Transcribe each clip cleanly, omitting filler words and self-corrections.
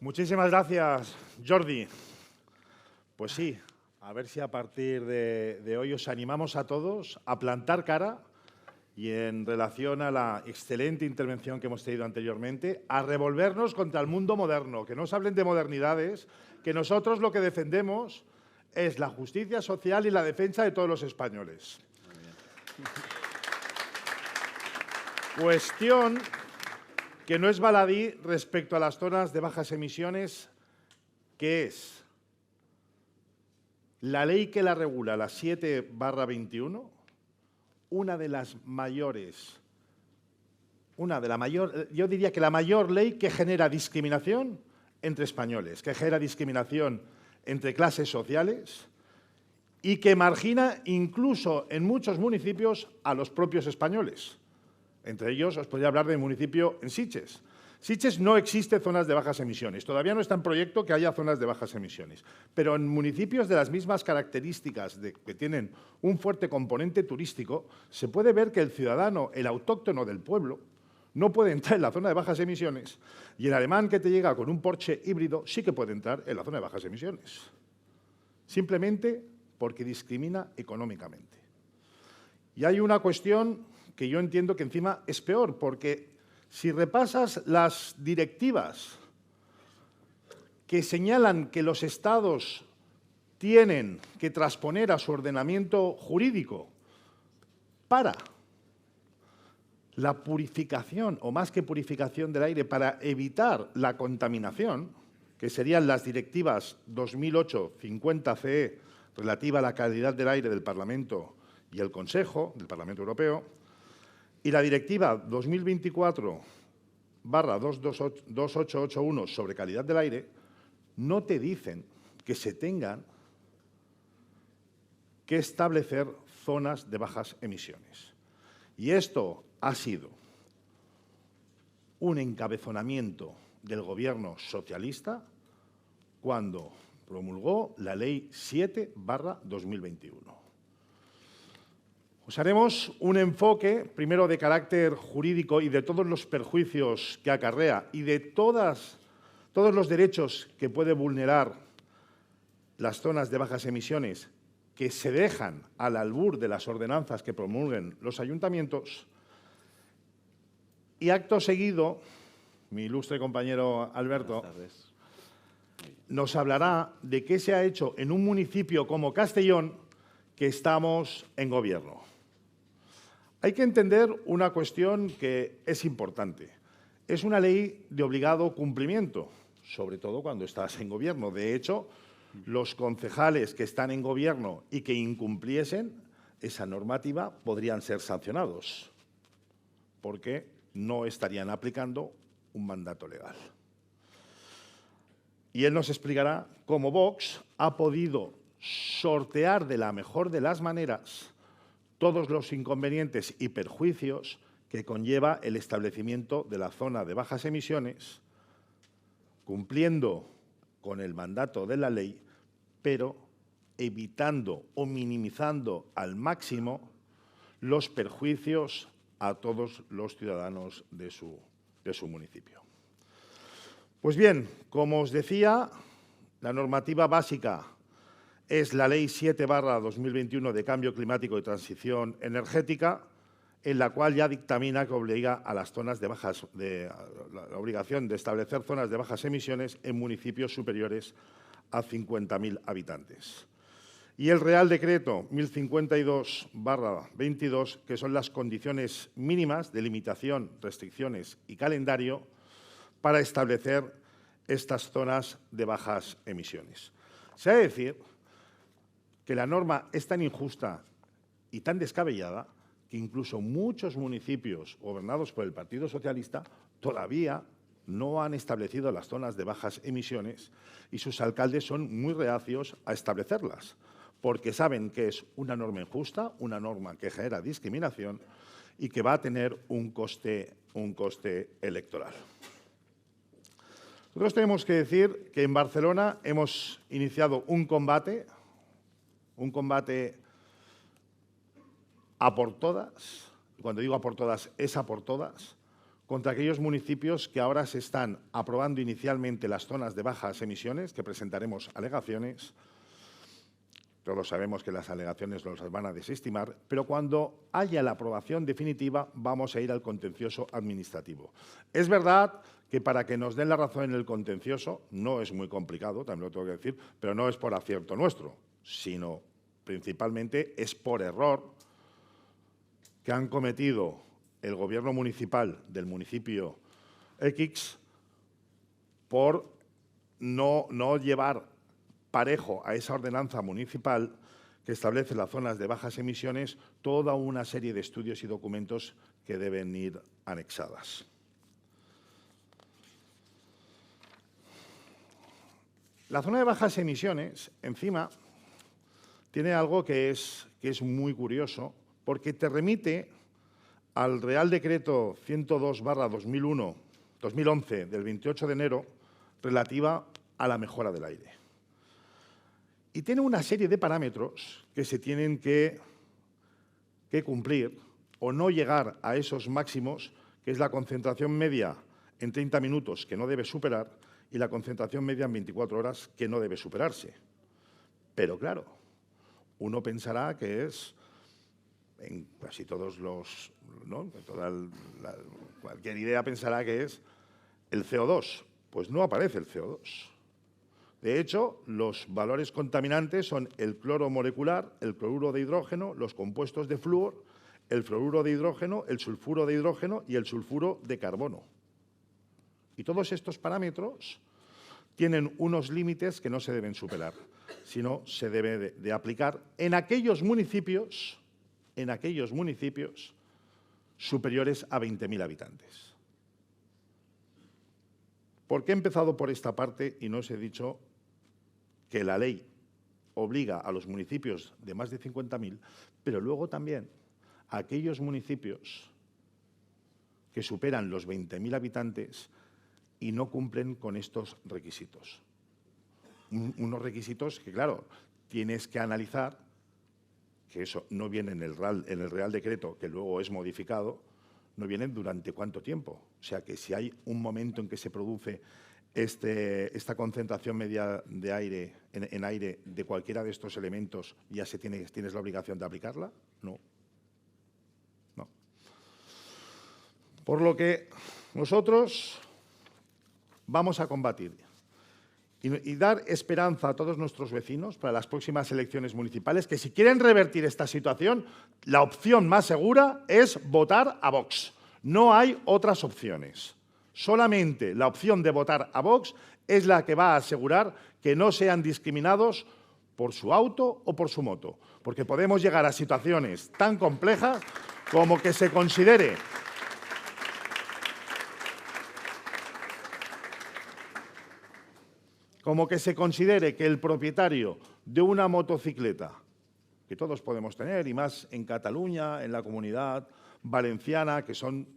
Muchísimas gracias, Jordi. Pues sí, a ver si a partir de hoy os animamos a todos a plantar cara y, en relación a la excelente intervención que hemos tenido anteriormente, a revolvernos contra el mundo moderno, que no os hablen de modernidades, que nosotros lo que defendemos es la justicia social y la defensa de todos los españoles. Cuestión que no es baladí respecto a las zonas de bajas emisiones, que es la ley que la regula, la 7/21, yo diría que la mayor ley que genera discriminación entre españoles, que genera discriminación entre clases sociales y que margina incluso en muchos municipios a los propios españoles. Entre ellos os podría hablar del municipio en Sitges. Sitges no existe zonas de bajas emisiones. Todavía no está en proyecto que haya zonas de bajas emisiones. Pero en municipios de las mismas características, que tienen un fuerte componente turístico, se puede ver que el ciudadano, el autóctono del pueblo, no puede entrar en la zona de bajas emisiones, y el alemán que te llega con un Porsche híbrido sí que puede entrar en la zona de bajas emisiones. Simplemente porque discrimina económicamente. Y hay una cuestión que yo entiendo que encima es peor, porque si repasas las directivas que señalan que los Estados tienen que trasponer a su ordenamiento jurídico para la purificación, o más que purificación del aire, para evitar la contaminación, que serían las directivas 2008/50/CE relativa a la calidad del aire del Parlamento y el Consejo, del Parlamento Europeo, y la directiva 2024/2881 sobre calidad del aire, no te dicen que se tengan que establecer zonas de bajas emisiones. Y esto ha sido un encabezonamiento del Gobierno socialista cuando promulgó la Ley 7/2021. Os haremos un enfoque, primero de carácter jurídico y de todos los perjuicios que acarrea y de todos los derechos que puede vulnerar las zonas de bajas emisiones que se dejan al albur de las ordenanzas que promulguen los ayuntamientos. Y acto seguido, mi ilustre compañero Alberto nos hablará de qué se ha hecho en un municipio como Castellón, que estamos en gobierno. Hay que entender una cuestión que es importante. Es una ley de obligado cumplimiento, sobre todo cuando estás en gobierno. De hecho, los concejales que están en gobierno y que incumpliesen esa normativa podrían ser sancionados, porque no estarían aplicando un mandato legal. Y él nos explicará cómo Vox ha podido sortear de la mejor de las maneras todos los inconvenientes y perjuicios que conlleva el establecimiento de la zona de bajas emisiones, cumpliendo con el mandato de la ley, pero evitando o minimizando al máximo los perjuicios a todos los ciudadanos de su municipio. Pues bien, como os decía, la normativa básica es la Ley 7/2021 de Cambio Climático y Transición Energética, en la cual ya dictamina que obliga a las zonas de bajas, la obligación de establecer zonas de bajas emisiones en municipios superiores a 50.000 habitantes. Y el Real Decreto 1052/22, que son las condiciones mínimas de limitación, restricciones y calendario para establecer estas zonas de bajas emisiones. Se ha de decir que la norma es tan injusta y tan descabellada que incluso muchos municipios gobernados por el Partido Socialista todavía no han establecido las zonas de bajas emisiones y sus alcaldes son muy reacios a establecerlas, porque saben que es una norma injusta, una norma que genera discriminación y que va a tener un coste electoral. Nosotros tenemos que decir que en Barcelona hemos iniciado un combate a por todas, cuando digo a por todas, es a por todas, contra aquellos municipios que ahora se están aprobando inicialmente las zonas de bajas emisiones, que presentaremos alegaciones. Todos sabemos que las alegaciones los van a desestimar, pero cuando haya la aprobación definitiva vamos a ir al contencioso administrativo. Es verdad que para que nos den la razón en el contencioso, no es muy complicado, también lo tengo que decir, pero no es por acierto nuestro, sino principalmente es por error que han cometido el gobierno municipal del municipio X por no llevar parejo a esa ordenanza municipal que establece las zonas de bajas emisiones toda una serie de estudios y documentos que deben ir anexadas. La zona de bajas emisiones, encima, tiene algo que es muy curioso, porque te remite al Real Decreto 102/2011 del 28 de enero relativa a la mejora del aire. Y tiene una serie de parámetros que se tienen que cumplir o no llegar a esos máximos, que es la concentración media en 30 minutos, que no debe superar, y la concentración media en 24 horas, que no debe superarse. Pero claro, uno pensará que es, en casi todos los, ¿no? Cualquier idea pensará que es el CO2. Pues no aparece el CO2. De hecho, los valores contaminantes son el cloro molecular, el cloruro de hidrógeno, los compuestos de flúor, el fluoruro de hidrógeno, el sulfuro de hidrógeno y el sulfuro de carbono. Y todos estos parámetros tienen unos límites que no se deben superar, sino se debe de aplicar en aquellos municipios superiores a 20.000 habitantes. ¿Por qué he empezado por esta parte y no os he dicho que la ley obliga a los municipios de más de 50.000, pero luego también a aquellos municipios que superan los 20.000 habitantes y no cumplen con estos requisitos? Unos requisitos que, claro, tienes que analizar, que eso no viene en el Real Decreto, que luego es modificado, no vienen durante cuánto tiempo. O sea, que si hay un momento en que se produce esta concentración media de aire en aire de cualquiera de estos elementos, ¿ya tienes la obligación de aplicarla? No. No. Por lo que nosotros vamos a combatir y dar esperanza a todos nuestros vecinos para las próximas elecciones municipales, que si quieren revertir esta situación, la opción más segura es votar a Vox. No hay otras opciones. Solamente la opción de votar a Vox es la que va a asegurar que no sean discriminados por su auto o por su moto, porque podemos llegar a situaciones tan complejas como que se considere que el propietario de una motocicleta, que todos podemos tener, y más en Cataluña, en la Comunidad Valenciana, que son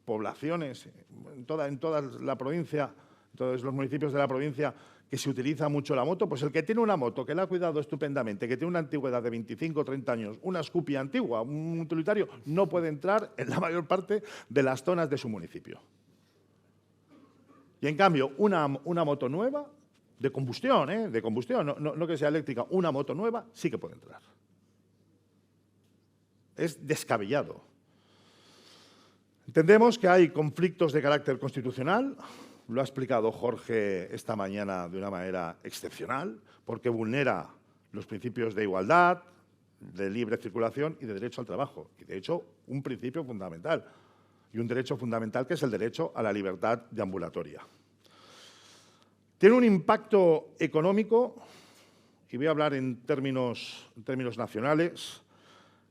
poblaciones en toda la provincia, en todos los municipios de la provincia, que se utiliza mucho la moto, pues el que tiene una moto, que la ha cuidado estupendamente, que tiene una antigüedad de 25 o 30 años, una Scoopy antigua, un utilitario, no puede entrar en la mayor parte de las zonas de su municipio. Y en cambio, una moto nueva, de combustión, no que sea eléctrica, una moto nueva sí que puede entrar. Es descabellado. Entendemos que hay conflictos de carácter constitucional, lo ha explicado Jorge esta mañana de una manera excepcional, porque vulnera los principios de igualdad, de libre circulación y de derecho al trabajo. Y, de hecho, un principio fundamental, y un derecho fundamental que es el derecho a la libertad deambulatoria. Tiene un impacto económico, y voy a hablar en términos nacionales,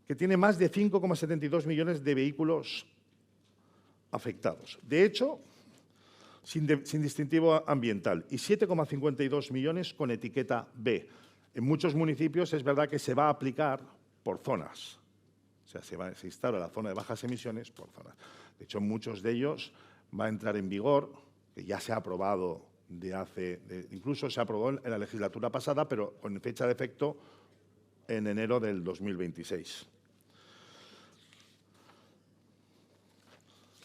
que tiene más de 5,72 millones de vehículos afectados. De hecho, sin distintivo ambiental, y 7,52 millones con etiqueta B. En muchos municipios es verdad que se va a aplicar por zonas. O sea, se instala la zona de bajas emisiones por zonas. De hecho, en muchos de ellos va a entrar en vigor, que ya se ha aprobado incluso se aprobó en la legislatura pasada, pero con fecha de efecto en enero del 2026.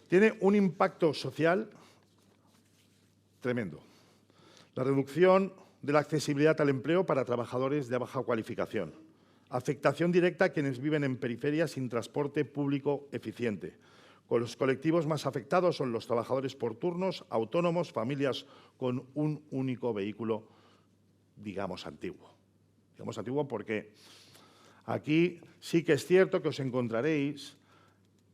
Tiene un impacto social tremendo. La reducción de la accesibilidad al empleo para trabajadores de baja cualificación. Afectación directa a quienes viven en periferias sin transporte público eficiente. Con los colectivos más afectados son los trabajadores por turnos, autónomos, familias con un único vehículo, digamos, antiguo. Digamos antiguo porque aquí sí que es cierto que os encontraréis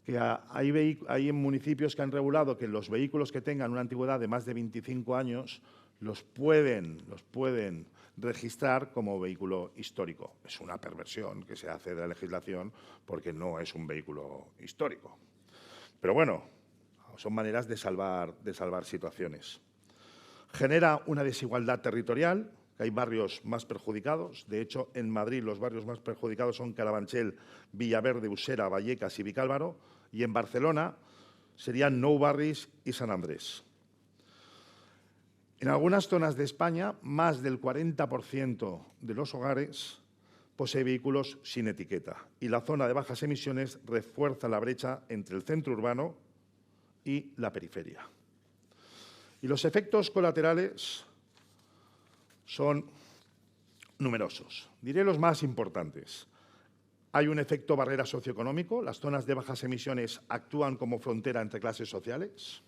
que hay municipios que han regulado que los vehículos que tengan una antigüedad de más de 25 años los pueden registrar como vehículo histórico. Es una perversión que se hace de la legislación porque no es un vehículo histórico. Pero bueno, son maneras de salvar situaciones. Genera una desigualdad territorial, que hay barrios más perjudicados. De hecho, en Madrid los barrios más perjudicados son Carabanchel, Villaverde, Usera, Vallecas y Vicálvaro. Y en Barcelona serían Nou Barris y San Andrés. En algunas zonas de España, más del 40% de los hogares posee vehículos sin etiqueta y la zona de bajas emisiones refuerza la brecha entre el centro urbano y la periferia. Y los efectos colaterales son numerosos. Diré los más importantes. Hay un efecto barrera socioeconómico. Las zonas de bajas emisiones actúan como frontera entre clases sociales.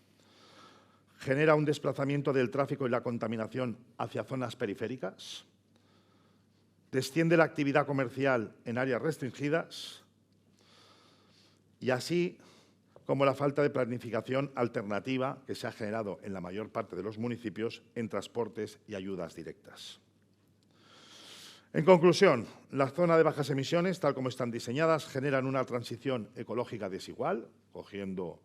Genera un desplazamiento del tráfico y la contaminación hacia zonas periféricas. Desciende la actividad comercial en áreas restringidas. Y así como la falta de planificación alternativa que se ha generado en la mayor parte de los municipios en transportes y ayudas directas. En conclusión, las zonas de bajas emisiones, tal como están diseñadas, generan una transición ecológica desigual, cogiendo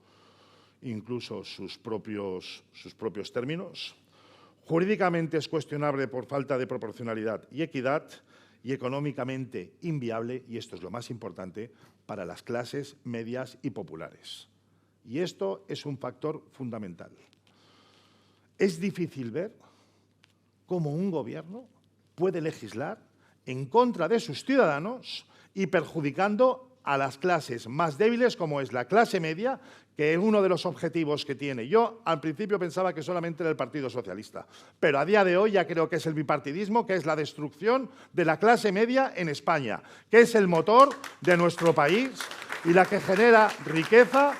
incluso sus propios términos. Jurídicamente es cuestionable por falta de proporcionalidad y equidad y económicamente inviable, y esto es lo más importante, para las clases medias y populares. Y esto es un factor fundamental. Es difícil ver cómo un gobierno puede legislar en contra de sus ciudadanos y perjudicando a las clases más débiles, como es la clase media, que es uno de los objetivos que tiene. Yo al principio pensaba que solamente era el Partido Socialista, pero a día de hoy ya creo que es el bipartidismo, que es la destrucción de la clase media en España, que es el motor de nuestro país y la que genera riqueza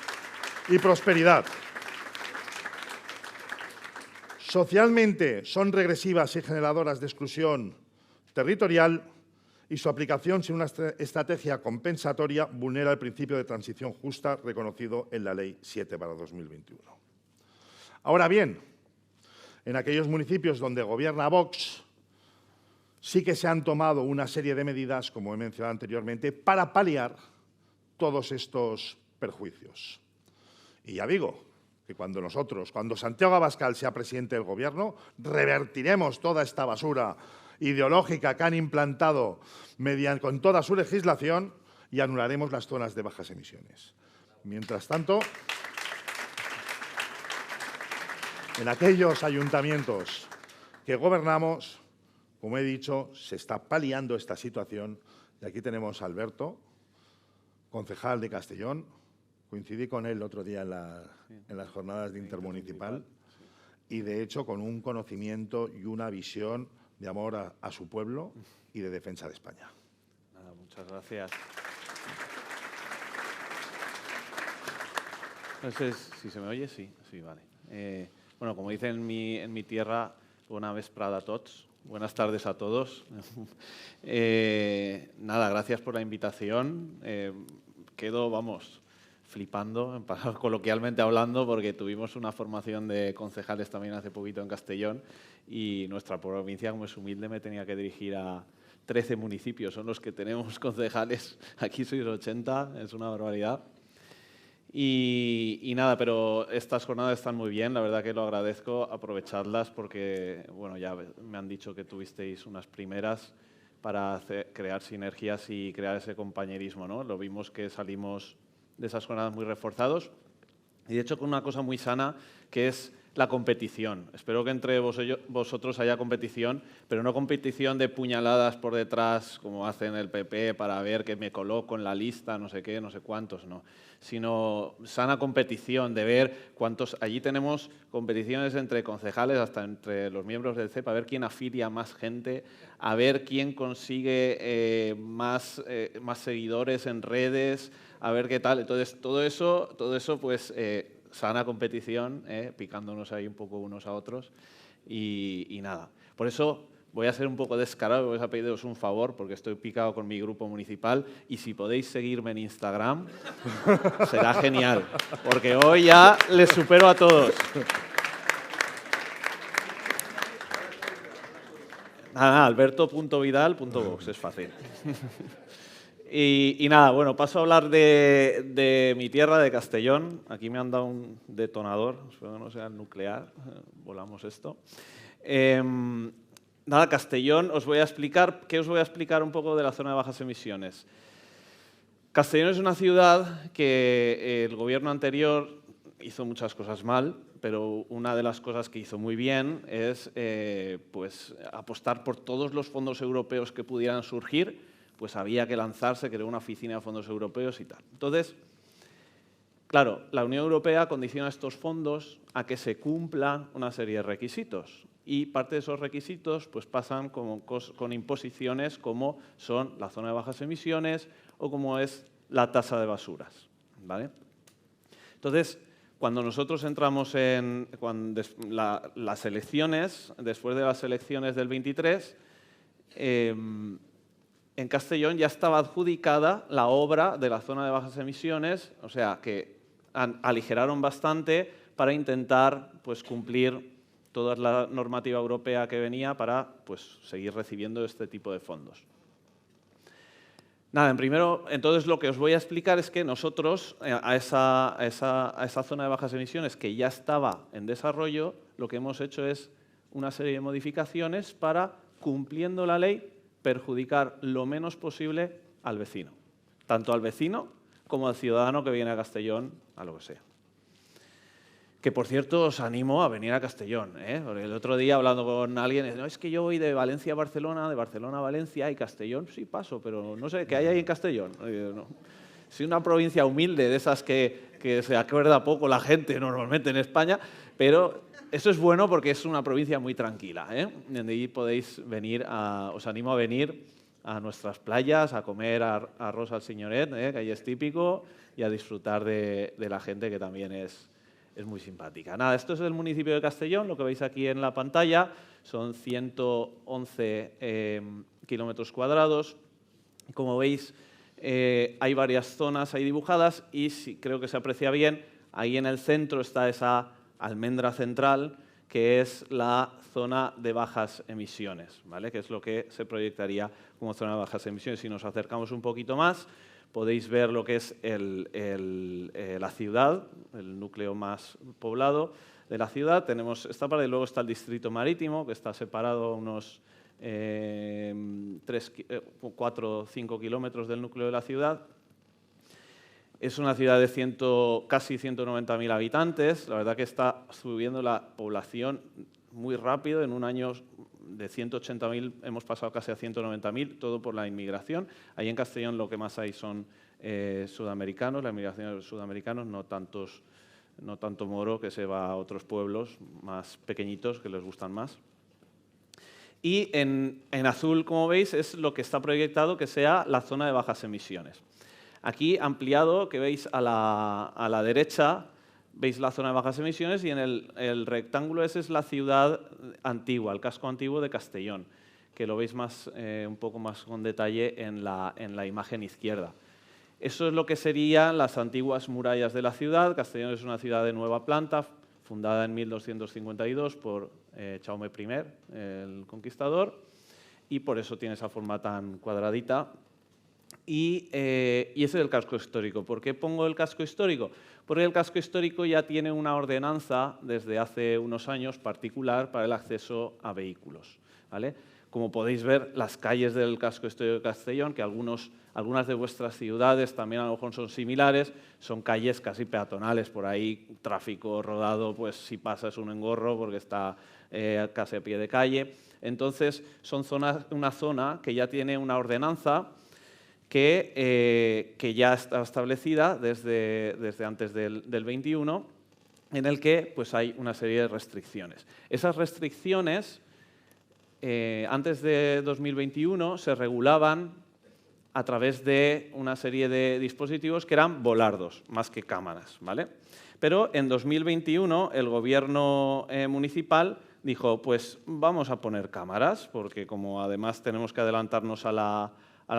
y prosperidad. Socialmente son regresivas y generadoras de exclusión territorial y su aplicación sin una estrategia compensatoria vulnera el principio de transición justa reconocido en la Ley 7/2021. Ahora bien, en aquellos municipios donde gobierna Vox sí que se han tomado una serie de medidas, como he mencionado anteriormente, para paliar todos estos perjuicios. Y ya digo que cuando Santiago Abascal sea presidente del Gobierno, revertiremos toda esta basura ideológica que han implantado con toda su legislación y anularemos las zonas de bajas emisiones. Mientras tanto, en aquellos ayuntamientos que gobernamos, como he dicho, se está paliando esta situación. Y aquí tenemos a Alberto, concejal de Castellón. Coincidí con él el otro día en las jornadas de intermunicipal y, de hecho, con un conocimiento y una visión de amor a su pueblo y de defensa de España. Nada, muchas gracias. No sé si se me oye, sí, vale. Bueno, como dicen en mi tierra, bona vesprada a tots. Buenas tardes a todos. Nada, gracias por la invitación. Quedo, vamos, flipando, coloquialmente hablando, porque tuvimos una formación de concejales también hace poquito en Castellón y nuestra provincia, como es humilde, me tenía que dirigir a 13 municipios. Son los que tenemos concejales. Aquí sois 80, es una barbaridad. Y nada, pero estas jornadas están muy bien, la verdad que lo agradezco, aprovechadlas porque, bueno, ya me han dicho que tuvisteis unas primeras para crear sinergias y crear ese compañerismo, ¿no? Lo vimos que salimos de esas jornadas muy reforzados y, de hecho, con una cosa muy sana, que es la competición. Espero que entre vosotros haya competición, pero no competición de puñaladas por detrás, como hacen el PP, para ver que me coloco en la lista, no sé qué, no sé cuántos, no. Sino sana competición, de ver cuántos... Allí tenemos competiciones entre concejales, hasta entre los miembros del CEP, a ver quién afilia más gente, a ver quién consigue más seguidores en redes, a ver qué tal. Entonces, todo eso pues... sana competición, picándonos ahí un poco unos a otros y nada. Por eso voy a ser un poco descarado, voy a pediros un favor porque estoy picado con mi grupo municipal y si podéis seguirme en Instagram será genial, porque hoy ya les supero a todos. Nada, alberto.vidal.vox, es fácil. Y nada, bueno, paso a hablar de mi tierra, de Castellón. Aquí me han dado un detonador, espero que no sea nuclear, volamos esto. Nada, Castellón, os voy a explicar un poco de la zona de bajas emisiones. Castellón es una ciudad que el gobierno anterior hizo muchas cosas mal, pero una de las cosas que hizo muy bien es pues, apostar por todos los fondos europeos que pudieran surgir. Pues había que lanzarse, crear una oficina de fondos europeos y tal. Entonces, claro, la Unión Europea condiciona estos fondos a que se cumplan una serie de requisitos y parte de esos requisitos pues, pasan con imposiciones como son la zona de bajas emisiones o como es la tasa de basuras, ¿vale? Entonces, cuando nosotros entramos en las elecciones, después de las elecciones del 23, en Castellón ya estaba adjudicada la obra de la zona de bajas emisiones, o sea que aligeraron bastante para intentar pues, cumplir toda la normativa europea que venía para pues, seguir recibiendo este tipo de fondos. Nada, entonces lo que os voy a explicar es que nosotros a esa zona de bajas emisiones que ya estaba en desarrollo, lo que hemos hecho es una serie de modificaciones para, cumpliendo la ley, perjudicar lo menos posible al vecino, tanto al vecino como al ciudadano que viene a Castellón, a lo que sea. Que, por cierto, os animo a venir a Castellón, porque el otro día hablando con alguien, no, es que yo voy de Valencia a Barcelona, de Barcelona a Valencia y Castellón, sí paso, pero no sé, ¿qué hay ahí en Castellón? No. Soy una provincia humilde, de esas que se acuerda poco la gente normalmente en España, pero eso es bueno porque es una provincia muy tranquila, donde ahí podéis venir, os animo a venir a nuestras playas, a comer arroz al señoret, que ahí es típico, y a disfrutar de la gente que también es muy simpática. Nada, esto es el municipio de Castellón, lo que veis aquí en la pantalla, son 111 kilómetros cuadrados. Como veis, hay varias zonas ahí dibujadas y creo que se aprecia bien, ahí en el centro está esa almendra central, que es la zona de bajas emisiones, ¿vale? Que es lo que se proyectaría como zona de bajas emisiones. Si nos acercamos un poquito más, podéis ver lo que es la ciudad, el núcleo más poblado de la ciudad. Tenemos esta parte y luego está el distrito marítimo, que está separado a unos 4 o 5 kilómetros del núcleo de la ciudad. Es una ciudad de casi 190.000 habitantes. La verdad que está subiendo la población muy rápido. En un año de 180.000 hemos pasado casi a 190.000, todo por la inmigración. Ahí en Castellón lo que más hay son sudamericanos, la inmigración de sudamericanos, no tanto moro que se va a otros pueblos más pequeñitos que les gustan más. Y en azul, como veis, es lo que está proyectado que sea la zona de bajas emisiones. Aquí ampliado, que veis a la derecha, veis la zona de bajas emisiones y en el rectángulo ese es la ciudad antigua, el casco antiguo de Castellón, que lo veis un poco más con detalle en la imagen izquierda. Eso es lo que serían las antiguas murallas de la ciudad. Castellón es una ciudad de nueva planta, fundada en 1252 por Jaume I, el conquistador, y por eso tiene esa forma tan cuadradita. Y ese es el casco histórico. ¿Por qué pongo el casco histórico? Porque el casco histórico ya tiene una ordenanza desde hace unos años particular para el acceso a vehículos, ¿vale? Como podéis ver, las calles del casco histórico de Castellón, que algunas de vuestras ciudades también a lo mejor son similares, son calles casi peatonales, por ahí tráfico rodado, pues si pasa es un engorro porque está casi a pie de calle. Entonces, son una zona que ya tiene una ordenanza que ya está establecida desde antes del 21, en el que pues, hay una serie de restricciones. Esas restricciones, antes de 2021, se regulaban a través de una serie de dispositivos que eran volardos, más que cámaras, ¿vale? Pero en 2021 el gobierno municipal dijo, pues vamos a poner cámaras, porque como además tenemos que adelantarnos a la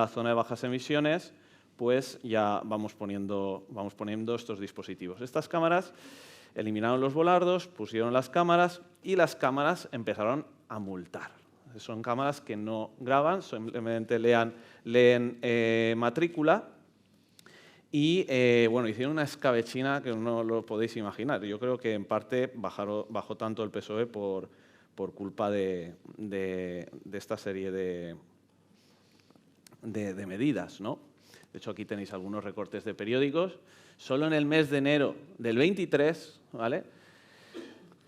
zona de bajas emisiones, pues ya vamos poniendo estos dispositivos. Estas cámaras eliminaron los volardos, pusieron las cámaras y las cámaras empezaron a multar. Son cámaras que no graban, simplemente leen matrícula y bueno, hicieron una escabechina que no lo podéis imaginar. Yo creo que en parte bajó tanto el PSOE por culpa de esta serie de medidas, ¿no? De hecho, aquí tenéis algunos recortes de periódicos. Solo en el mes de enero del 23, ¿vale?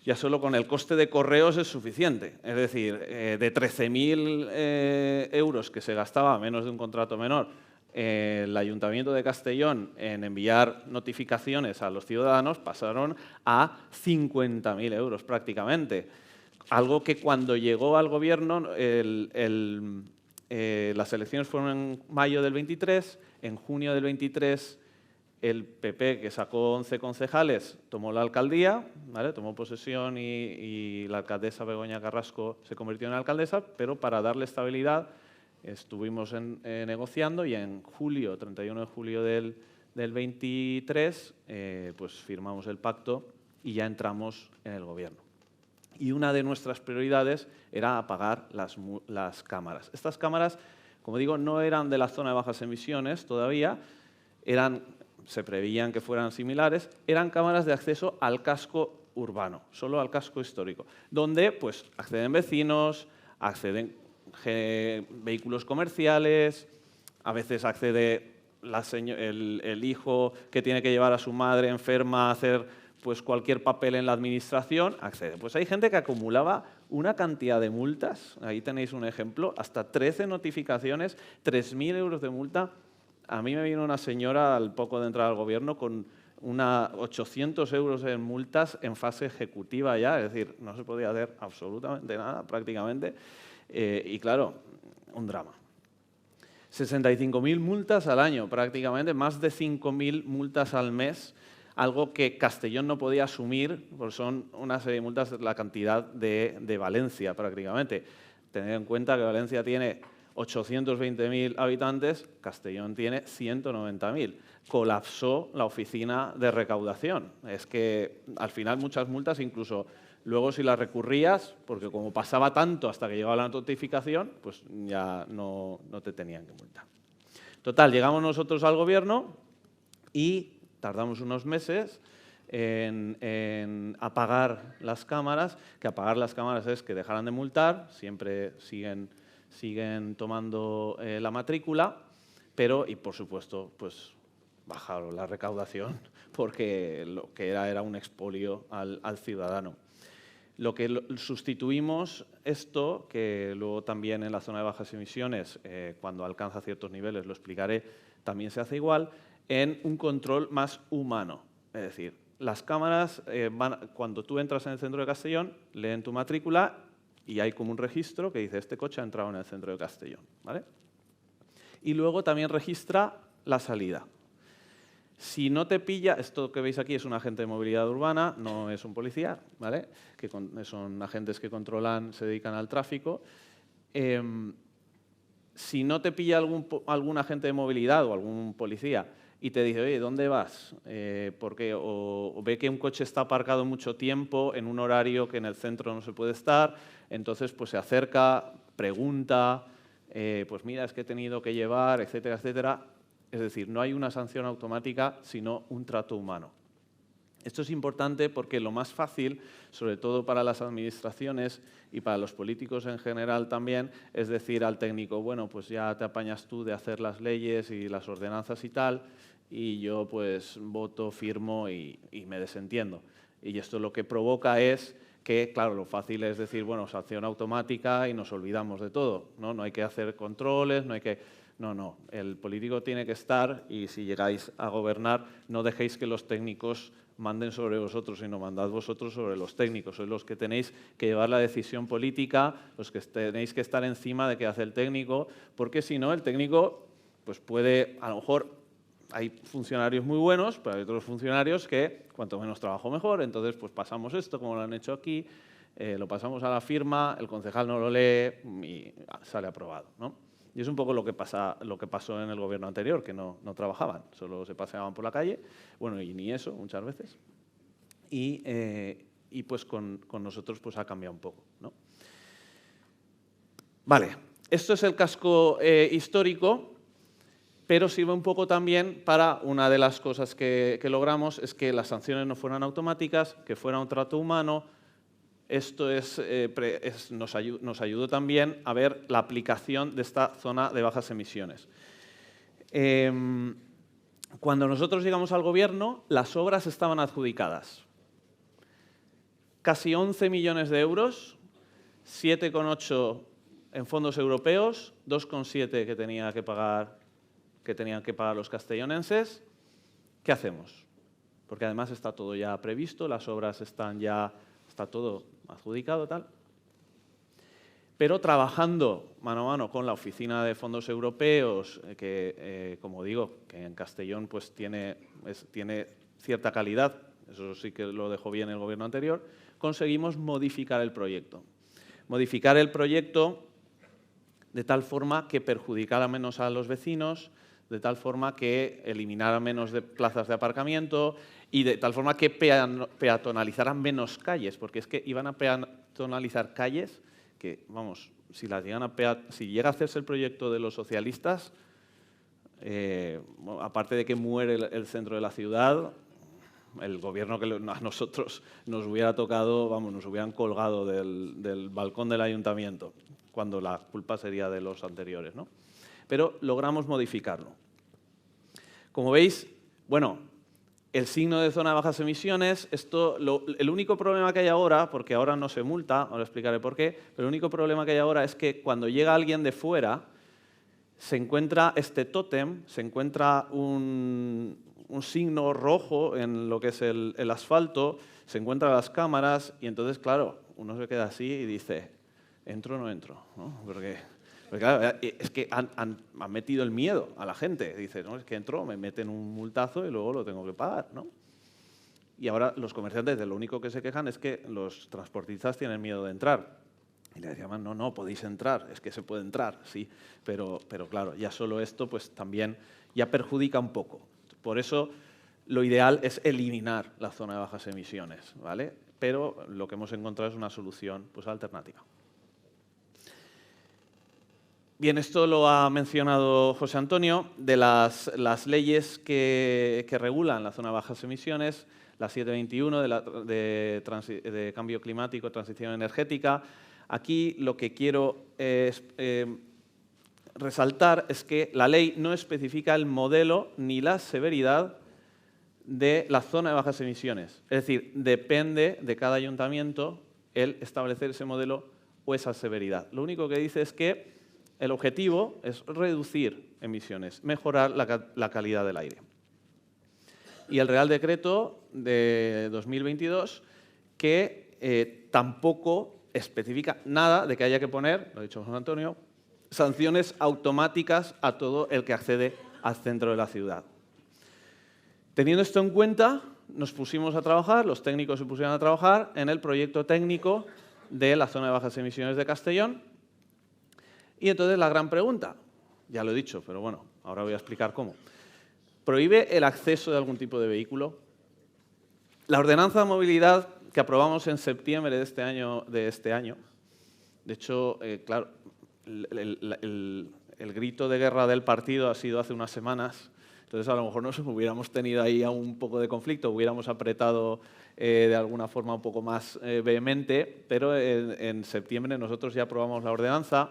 Ya solo con el coste de correos es suficiente. Es decir, de 13.000 euros que se gastaba, menos de un contrato menor, el Ayuntamiento de Castellón en enviar notificaciones a los ciudadanos, pasaron a 50.000 euros prácticamente. Algo que cuando llegó al gobierno, las elecciones fueron en mayo del 23, en junio del 23 el PP, que sacó 11 concejales, tomó la alcaldía, ¿vale? Tomó posesión y la alcaldesa Begoña Carrasco se convirtió en alcaldesa, pero para darle estabilidad estuvimos negociando y en julio, 31 de julio del 23, pues firmamos el pacto y ya entramos en el gobierno. Y una de nuestras prioridades era apagar las cámaras. Estas cámaras, como digo, no eran de la zona de bajas emisiones todavía, se preveían que fueran similares, eran cámaras de acceso al casco urbano, solo al casco histórico, donde pues, acceden vecinos, acceden vehículos comerciales, a veces accede el hijo que tiene que llevar a su madre enferma a hacer pues cualquier papel en la administración, accede. Pues hay gente que acumulaba una cantidad de multas, ahí tenéis un ejemplo, hasta 13 notificaciones, 3.000 euros de multa. A mí me vino una señora al poco de entrar al gobierno con 800 euros en multas en fase ejecutiva ya, es decir, no se podía hacer absolutamente nada prácticamente, y claro, un drama. 65.000 multas al año prácticamente, más de 5.000 multas al mes, algo que Castellón no podía asumir, porque son una serie de multas de la cantidad de Valencia prácticamente. Tened en cuenta que Valencia tiene 820.000 habitantes, Castellón tiene 190.000. Colapsó la oficina de recaudación. Es que al final muchas multas, incluso luego si las recurrías, porque como pasaba tanto hasta que llegaba la notificación, pues ya no te tenían que multar. Total, llegamos nosotros al gobierno y tardamos unos meses en apagar las cámaras, que apagar las cámaras es que dejaran de multar, siempre siguen tomando la matrícula, pero, y por supuesto, pues bajaron la recaudación porque lo que era un expolio al ciudadano. Lo que sustituimos esto, que luego también en la zona de bajas emisiones, cuando alcanza ciertos niveles, lo explicaré, también se hace igual, en un control más humano. Es decir, las cámaras, cuando tú entras en el centro de Castellón, leen tu matrícula y hay como un registro que dice este coche ha entrado en el centro de Castellón, ¿vale? Y luego también registra la salida. Si no te pilla, esto que veis aquí es un agente de movilidad urbana, no es un policía, ¿vale? Que son agentes que controlan, se dedican al tráfico. Si no te pilla algún agente de movilidad o algún policía y te dice, oye, ¿dónde vas? Porque o ve que un coche está aparcado mucho tiempo en un horario que en el centro no se puede estar, entonces pues se acerca, pregunta, pues mira, es que he tenido que llevar, etcétera, etcétera. Es decir, no hay una sanción automática, sino un trato humano. Esto es importante porque lo más fácil, sobre todo para las administraciones y para los políticos en general también, es decir al técnico, bueno, pues ya te apañas tú de hacer las leyes y las ordenanzas y tal, y yo pues voto, firmo y me desentiendo. Y esto lo que provoca es que, claro, lo fácil es decir, bueno, sanción automática y nos olvidamos de todo, ¿no? No hay que hacer controles, no hay que... No, el político tiene que estar y si llegáis a gobernar, no dejéis que los técnicos manden sobre vosotros, sino mandad vosotros sobre los técnicos. Sois los que tenéis que llevar la decisión política, los que tenéis que estar encima de qué hace el técnico, porque si no, el técnico pues puede, a lo mejor, hay funcionarios muy buenos, pero hay otros funcionarios que cuanto menos trabajo mejor, entonces pues pasamos esto, como lo han hecho aquí, lo pasamos a la firma, el concejal no lo lee y sale aprobado, ¿no? Y es un poco lo que pasó en el gobierno anterior, que no trabajaban, solo se paseaban por la calle, bueno, y ni eso muchas veces. Y pues con nosotros pues ha cambiado un poco, ¿no? Vale, esto es el casco histórico, pero sirve un poco también para una de las cosas que logramos, es que las sanciones no fueran automáticas, que fuera un trato humano. Esto nos ayudó también a ver la aplicación de esta zona de bajas emisiones. Cuando nosotros llegamos al gobierno, las obras estaban adjudicadas. Casi 11 millones de euros, 7,8 en fondos europeos, 2,7 que tenían que pagar los castellonenses. ¿Qué hacemos? Porque además está todo ya previsto, las obras está todo adjudicado, tal. Pero trabajando mano a mano con la Oficina de Fondos Europeos, que, como digo, que en Castellón pues, tiene cierta calidad, eso sí que lo dejó bien el gobierno anterior, conseguimos modificar el proyecto. Modificar el proyecto de tal forma que perjudicara menos a los vecinos, de tal forma que eliminara menos de plazas de aparcamiento y de tal forma que peatonalizaran menos calles, porque es que iban a peatonalizar calles que, vamos, si llega a hacerse el proyecto de los socialistas, aparte de que muere el centro de la ciudad, el gobierno que a nosotros nos hubiera tocado, vamos, nos hubieran colgado del balcón del ayuntamiento, cuando la culpa sería de los anteriores, ¿no? Pero logramos modificarlo. Como veis, bueno, el signo de zona de bajas emisiones, el único problema que hay ahora, porque ahora no se multa, ahora explicaré por qué, pero el único problema que hay ahora es que cuando llega alguien de fuera, se encuentra este tótem, se encuentra un signo rojo en lo que es el asfalto, se encuentran las cámaras y entonces, claro, uno se queda así y dice, ¿entro o no entro? ¿No? Porque claro, es que han metido el miedo a la gente. Dice, no, es que entro, me meten un multazo y luego lo tengo que pagar, ¿no? Y ahora los comerciantes de lo único que se quejan es que los transportistas tienen miedo de entrar. Y le decían, no, podéis entrar, es que se puede entrar, sí, pero claro, ya solo esto pues también ya perjudica un poco. Por eso lo ideal es eliminar la zona de bajas emisiones, ¿vale? Pero lo que hemos encontrado es una solución pues, alternativa. Bien, esto lo ha mencionado José Antonio, de las leyes que regulan la zona de bajas emisiones, la 721 de cambio climático, transición energética. Aquí lo que quiero resaltar es que la ley no especifica el modelo ni la severidad de la zona de bajas emisiones. Es decir, depende de cada ayuntamiento el establecer ese modelo o esa severidad. Lo único que dice es que el objetivo es reducir emisiones, mejorar la calidad del aire. Y el Real Decreto de 2022 que tampoco especifica nada de que haya que poner, lo ha dicho José Antonio, sanciones automáticas a todo el que accede al centro de la ciudad. Teniendo esto en cuenta, nos pusimos a trabajar, los técnicos se pusieron a trabajar en el proyecto técnico de la zona de bajas emisiones de Castellón. Y entonces la gran pregunta, ya lo he dicho, pero bueno, ahora voy a explicar cómo. ¿Prohíbe el acceso de algún tipo de vehículo? La ordenanza de movilidad que aprobamos en septiembre de este año, de hecho, claro, el grito de guerra del partido ha sido hace unas semanas. Entonces, a lo mejor nos hubiéramos tenido ahí un poco de conflicto, hubiéramos apretado de alguna forma un poco más vehemente, pero en septiembre nosotros ya aprobamos la ordenanza.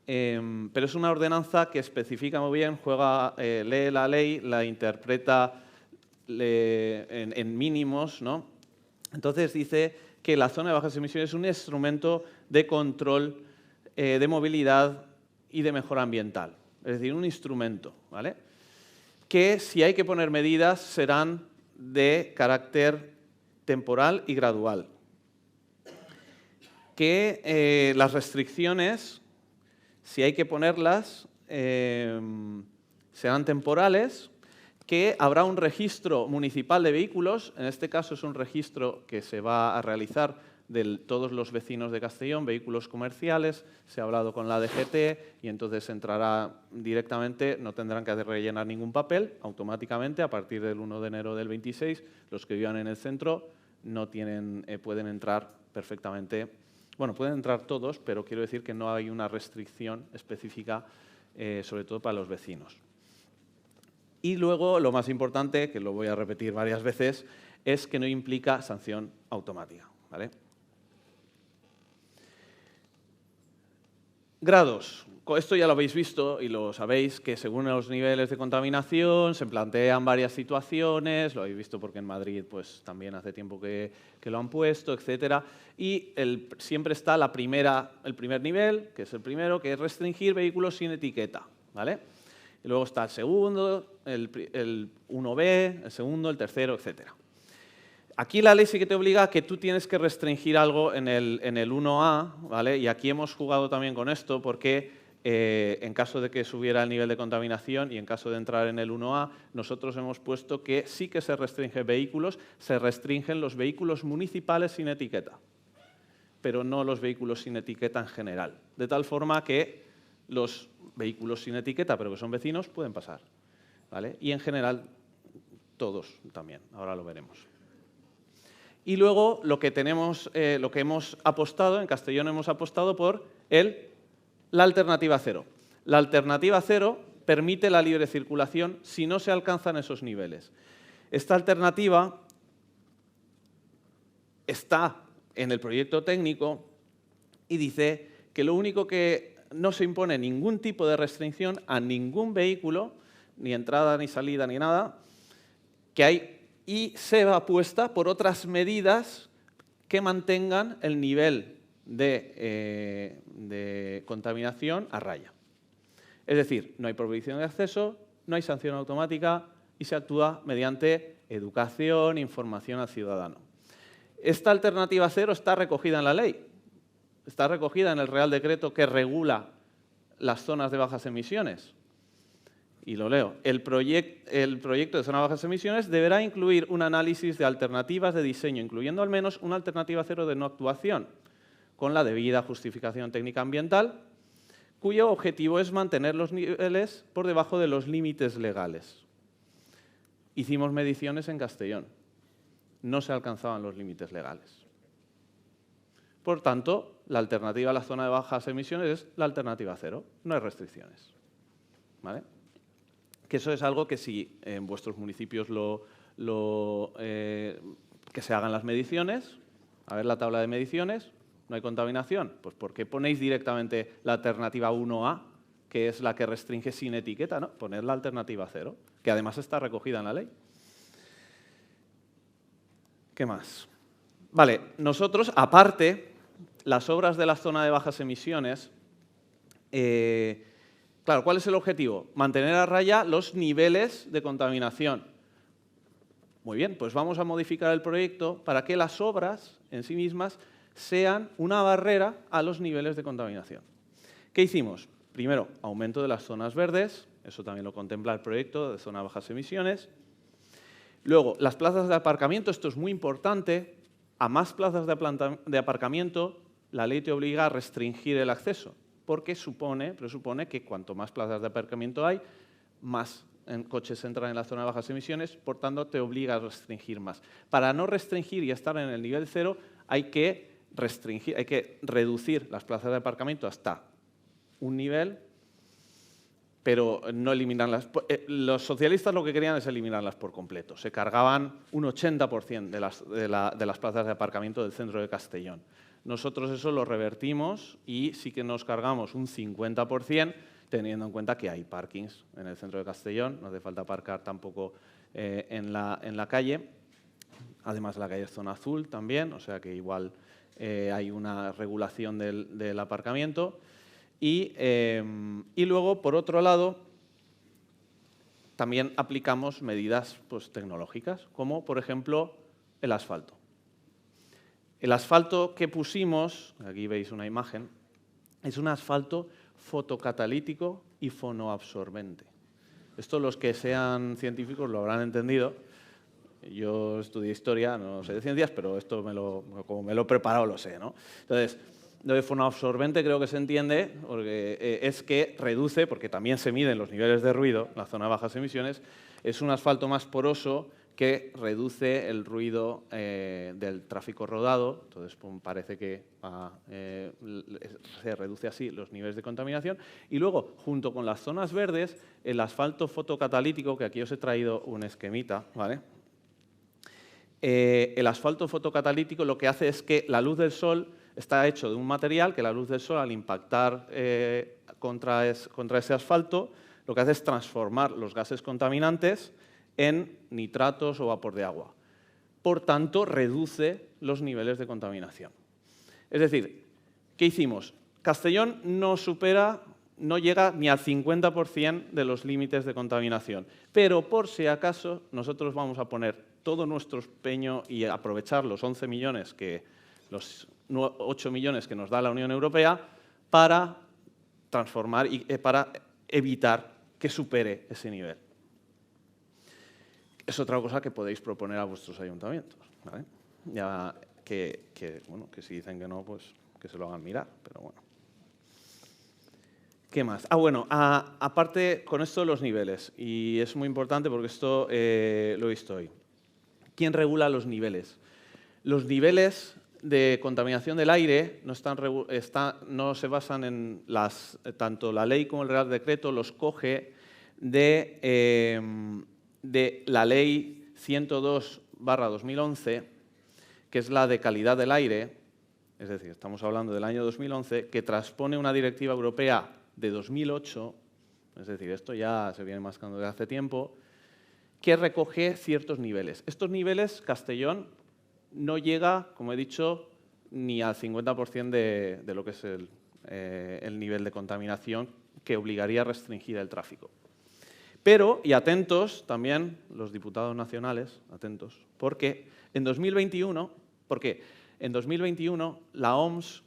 Pero es una ordenanza que especifica muy bien, lee la ley, la interpreta en mínimos, ¿no? Entonces dice que la zona de bajas emisiones es un instrumento de control de movilidad y de mejora ambiental. Es decir, un instrumento, ¿vale? Que si hay que poner medidas serán de carácter temporal y gradual. Que las restricciones, si hay que ponerlas, serán temporales, que habrá un registro municipal de vehículos, en este caso es un registro que se va a realizar de todos los vecinos de Castellón, vehículos comerciales, se ha hablado con la DGT y entonces entrará directamente, no tendrán que rellenar ningún papel, automáticamente a partir del 1 de enero del 26, los que vivan en el centro pueden entrar perfectamente. Bueno, pueden entrar todos, pero quiero decir que no hay una restricción específica, sobre todo para los vecinos. Y luego, lo más importante, que lo voy a repetir varias veces, es que no implica sanción automática, ¿vale? Grados. Esto ya lo habéis visto y lo sabéis, que según los niveles de contaminación se plantean varias situaciones, lo habéis visto porque en Madrid pues, también hace tiempo que lo han puesto, etc. Y siempre está el primer nivel, que es el primero, que es restringir vehículos sin etiqueta, ¿vale? Y luego está el segundo, el 1B, el segundo, el tercero, etc. Aquí la ley sí que te obliga a que tú tienes que restringir algo en el 1A, ¿vale? Y aquí hemos jugado también con esto porque en caso de que subiera el nivel de contaminación y en caso de entrar en el 1A, nosotros hemos puesto que sí que se restringen vehículos, se restringen los vehículos municipales sin etiqueta, pero no los vehículos sin etiqueta en general. De tal forma que los vehículos sin etiqueta, pero que son vecinos, pueden pasar, ¿vale? Y en general, todos también, ahora lo veremos. Y luego lo que hemos apostado, en Castellón hemos apostado por la alternativa cero. La alternativa cero permite la libre circulación si no se alcanzan esos niveles. Esta alternativa está en el proyecto técnico y dice que lo único que no se impone ningún tipo de restricción a ningún vehículo, ni entrada, ni salida, ni nada, y se va apuesta por otras medidas que mantengan el nivel de contaminación a raya. Es decir, no hay prohibición de acceso, no hay sanción automática y se actúa mediante educación, información al ciudadano. Esta alternativa cero está recogida en la ley, está recogida en el Real Decreto que regula las zonas de bajas emisiones. Y lo leo. El proyecto de zona de bajas emisiones deberá incluir un análisis de alternativas de diseño, incluyendo al menos una alternativa cero de no actuación, con la debida justificación técnica ambiental, cuyo objetivo es mantener los niveles por debajo de los límites legales. Hicimos mediciones en Castellón. No se alcanzaban los límites legales. Por tanto, la alternativa a la zona de bajas emisiones es la alternativa cero. No hay restricciones, ¿vale? Que eso es algo que si en vuestros municipios que se hagan las mediciones, a ver la tabla de mediciones, no hay contaminación. Pues ¿por qué ponéis directamente la alternativa 1A, que es la que restringe sin etiqueta, ¿no? Poned la alternativa 0, que además está recogida en la ley. ¿Qué más? Vale, nosotros, aparte, las obras de la zona de bajas emisiones, claro, ¿cuál es el objetivo? Mantener a raya los niveles de contaminación. Muy bien, pues vamos a modificar el proyecto para que las obras en sí mismas sean una barrera a los niveles de contaminación. ¿Qué hicimos? Primero, aumento de las zonas verdes, eso también lo contempla el proyecto de zona de bajas emisiones. Luego, las plazas de aparcamiento, esto es muy importante. A más plazas de aparcamiento, la ley te obliga a restringir el acceso, porque presupone que cuanto más plazas de aparcamiento hay, más coches entran en la zona de bajas emisiones, por tanto, te obliga a restringir más. Para no restringir y estar en el nivel 0, hay que reducir las plazas de aparcamiento hasta un nivel, pero no eliminarlas. Los socialistas lo que querían es eliminarlas por completo. Se cargaban un 80% de las plazas de aparcamiento del centro de Castellón. Nosotros eso lo revertimos y sí que nos cargamos un 50%, teniendo en cuenta que hay parkings en el centro de Castellón, no hace falta aparcar tampoco en la calle. Además, la calle es zona azul también, o sea que igual hay una regulación del aparcamiento. Y luego, por otro lado, también aplicamos medidas pues, tecnológicas, como, por ejemplo, el asfalto. El asfalto que pusimos, aquí veis una imagen, es un asfalto fotocatalítico y fonoabsorbente. Esto los que sean científicos lo habrán entendido. Yo estudié historia, no sé de ciencias, pero esto como me lo he preparado lo sé, ¿no? Entonces, lo de fonoabsorbente creo que se entiende, porque es que reduce, porque también se miden los niveles de ruido, la zona de bajas emisiones, es un asfalto más poroso que reduce el ruido del tráfico rodado, entonces parece que se reduce así los niveles de contaminación. Y luego, junto con las zonas verdes, el asfalto fotocatalítico, que aquí os he traído un esquemita, ¿vale? El asfalto fotocatalítico lo que hace es que la luz del sol está hecho de un material que la luz del sol, al impactar contra ese asfalto, lo que hace es transformar los gases contaminantes en nitratos o vapor de agua. Por tanto, reduce los niveles de contaminación. Es decir, ¿qué hicimos? Castellón no llega ni al 50% de los límites de contaminación, pero por si acaso nosotros vamos a poner todo nuestro empeño y aprovechar los 11 millones, los 8 millones que nos da la Unión Europea para transformar y para evitar que supere ese nivel. Es otra cosa que podéis proponer a vuestros ayuntamientos, ¿vale? Ya bueno, que si dicen que no, pues que se lo hagan mirar, pero bueno. ¿Qué más? Bueno, aparte con esto de los niveles, y es muy importante porque esto lo he visto hoy. ¿Quién regula los niveles? Los niveles de contaminación del aire no se basan en tanto la ley como el Real Decreto los coge de la Ley 102/2011, que es la de calidad del aire, es decir, estamos hablando del año 2011, que transpone una directiva europea de 2008, es decir, esto ya se viene mascando desde hace tiempo, que recoge ciertos niveles. Estos niveles, Castellón no llega, como he dicho, ni al 50% de lo que es el nivel de contaminación que obligaría a restringir el tráfico. Pero, y atentos también los diputados nacionales, atentos, porque en 2021 la OMS,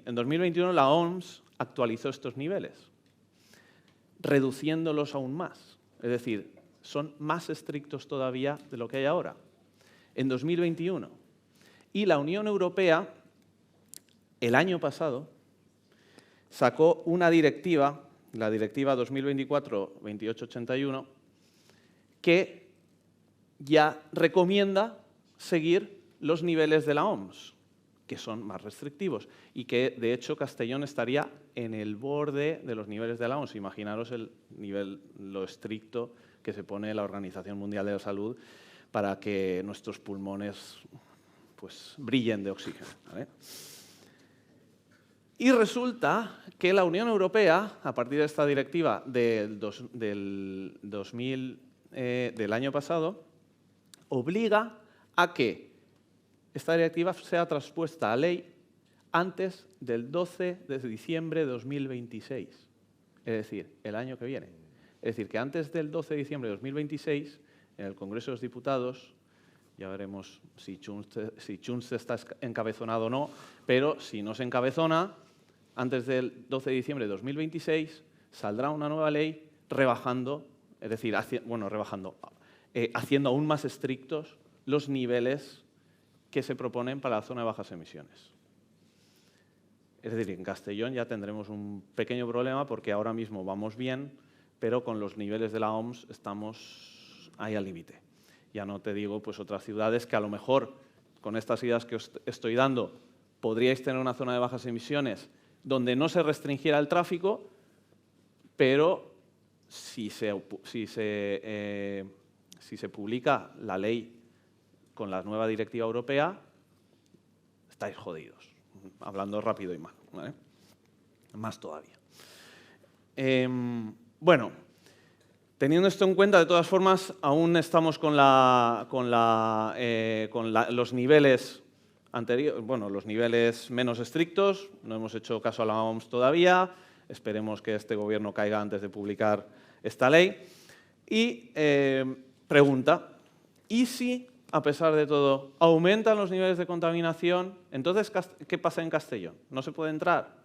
en 2021 la OMS actualizó estos niveles, reduciéndolos aún más. Es decir, son más estrictos todavía de lo que hay ahora, en 2021. Y la Unión Europea, el año pasado, sacó una directiva, la Directiva 2024/2881, que ya recomienda seguir los niveles de la OMS, que son más restrictivos, y que, de hecho, Castellón estaría en el borde de los niveles de la OMS. Imaginaros lo estricto que se pone la Organización Mundial de la Salud para que nuestros pulmones pues, brillen de oxígeno, ¿vale? Y resulta que la Unión Europea, a partir de esta directiva del año pasado, obliga a que esta directiva sea traspuesta a ley antes del 12 de diciembre de 2026, es decir, el año que viene. Es decir, que antes del 12 de diciembre de 2026, en el Congreso de los Diputados, ya veremos si Junts está encabezonado o no, pero si no se encabezona, antes del 12 de diciembre de 2026 saldrá una nueva ley rebajando, es decir, haciendo aún más estrictos los niveles que se proponen para la zona de bajas emisiones. Es decir, en Castellón ya tendremos un pequeño problema porque ahora mismo vamos bien, pero con los niveles de la OMS estamos ahí al límite. Ya no te digo pues otras ciudades que a lo mejor con estas ideas que os estoy dando podríais tener una zona de bajas emisiones, donde no se restringiera el tráfico, pero si se publica la ley con la nueva directiva europea, estáis jodidos, hablando rápido y mal, ¿vale? Más todavía. Bueno, teniendo esto en cuenta, de todas formas, aún estamos con los niveles anteriores, bueno, los niveles menos estrictos, no hemos hecho caso a la OMS todavía, esperemos que este gobierno caiga antes de publicar esta ley. Y pregunta, ¿y si, a pesar de todo, aumentan los niveles de contaminación? Entonces, ¿qué pasa en Castellón? ¿No se puede entrar?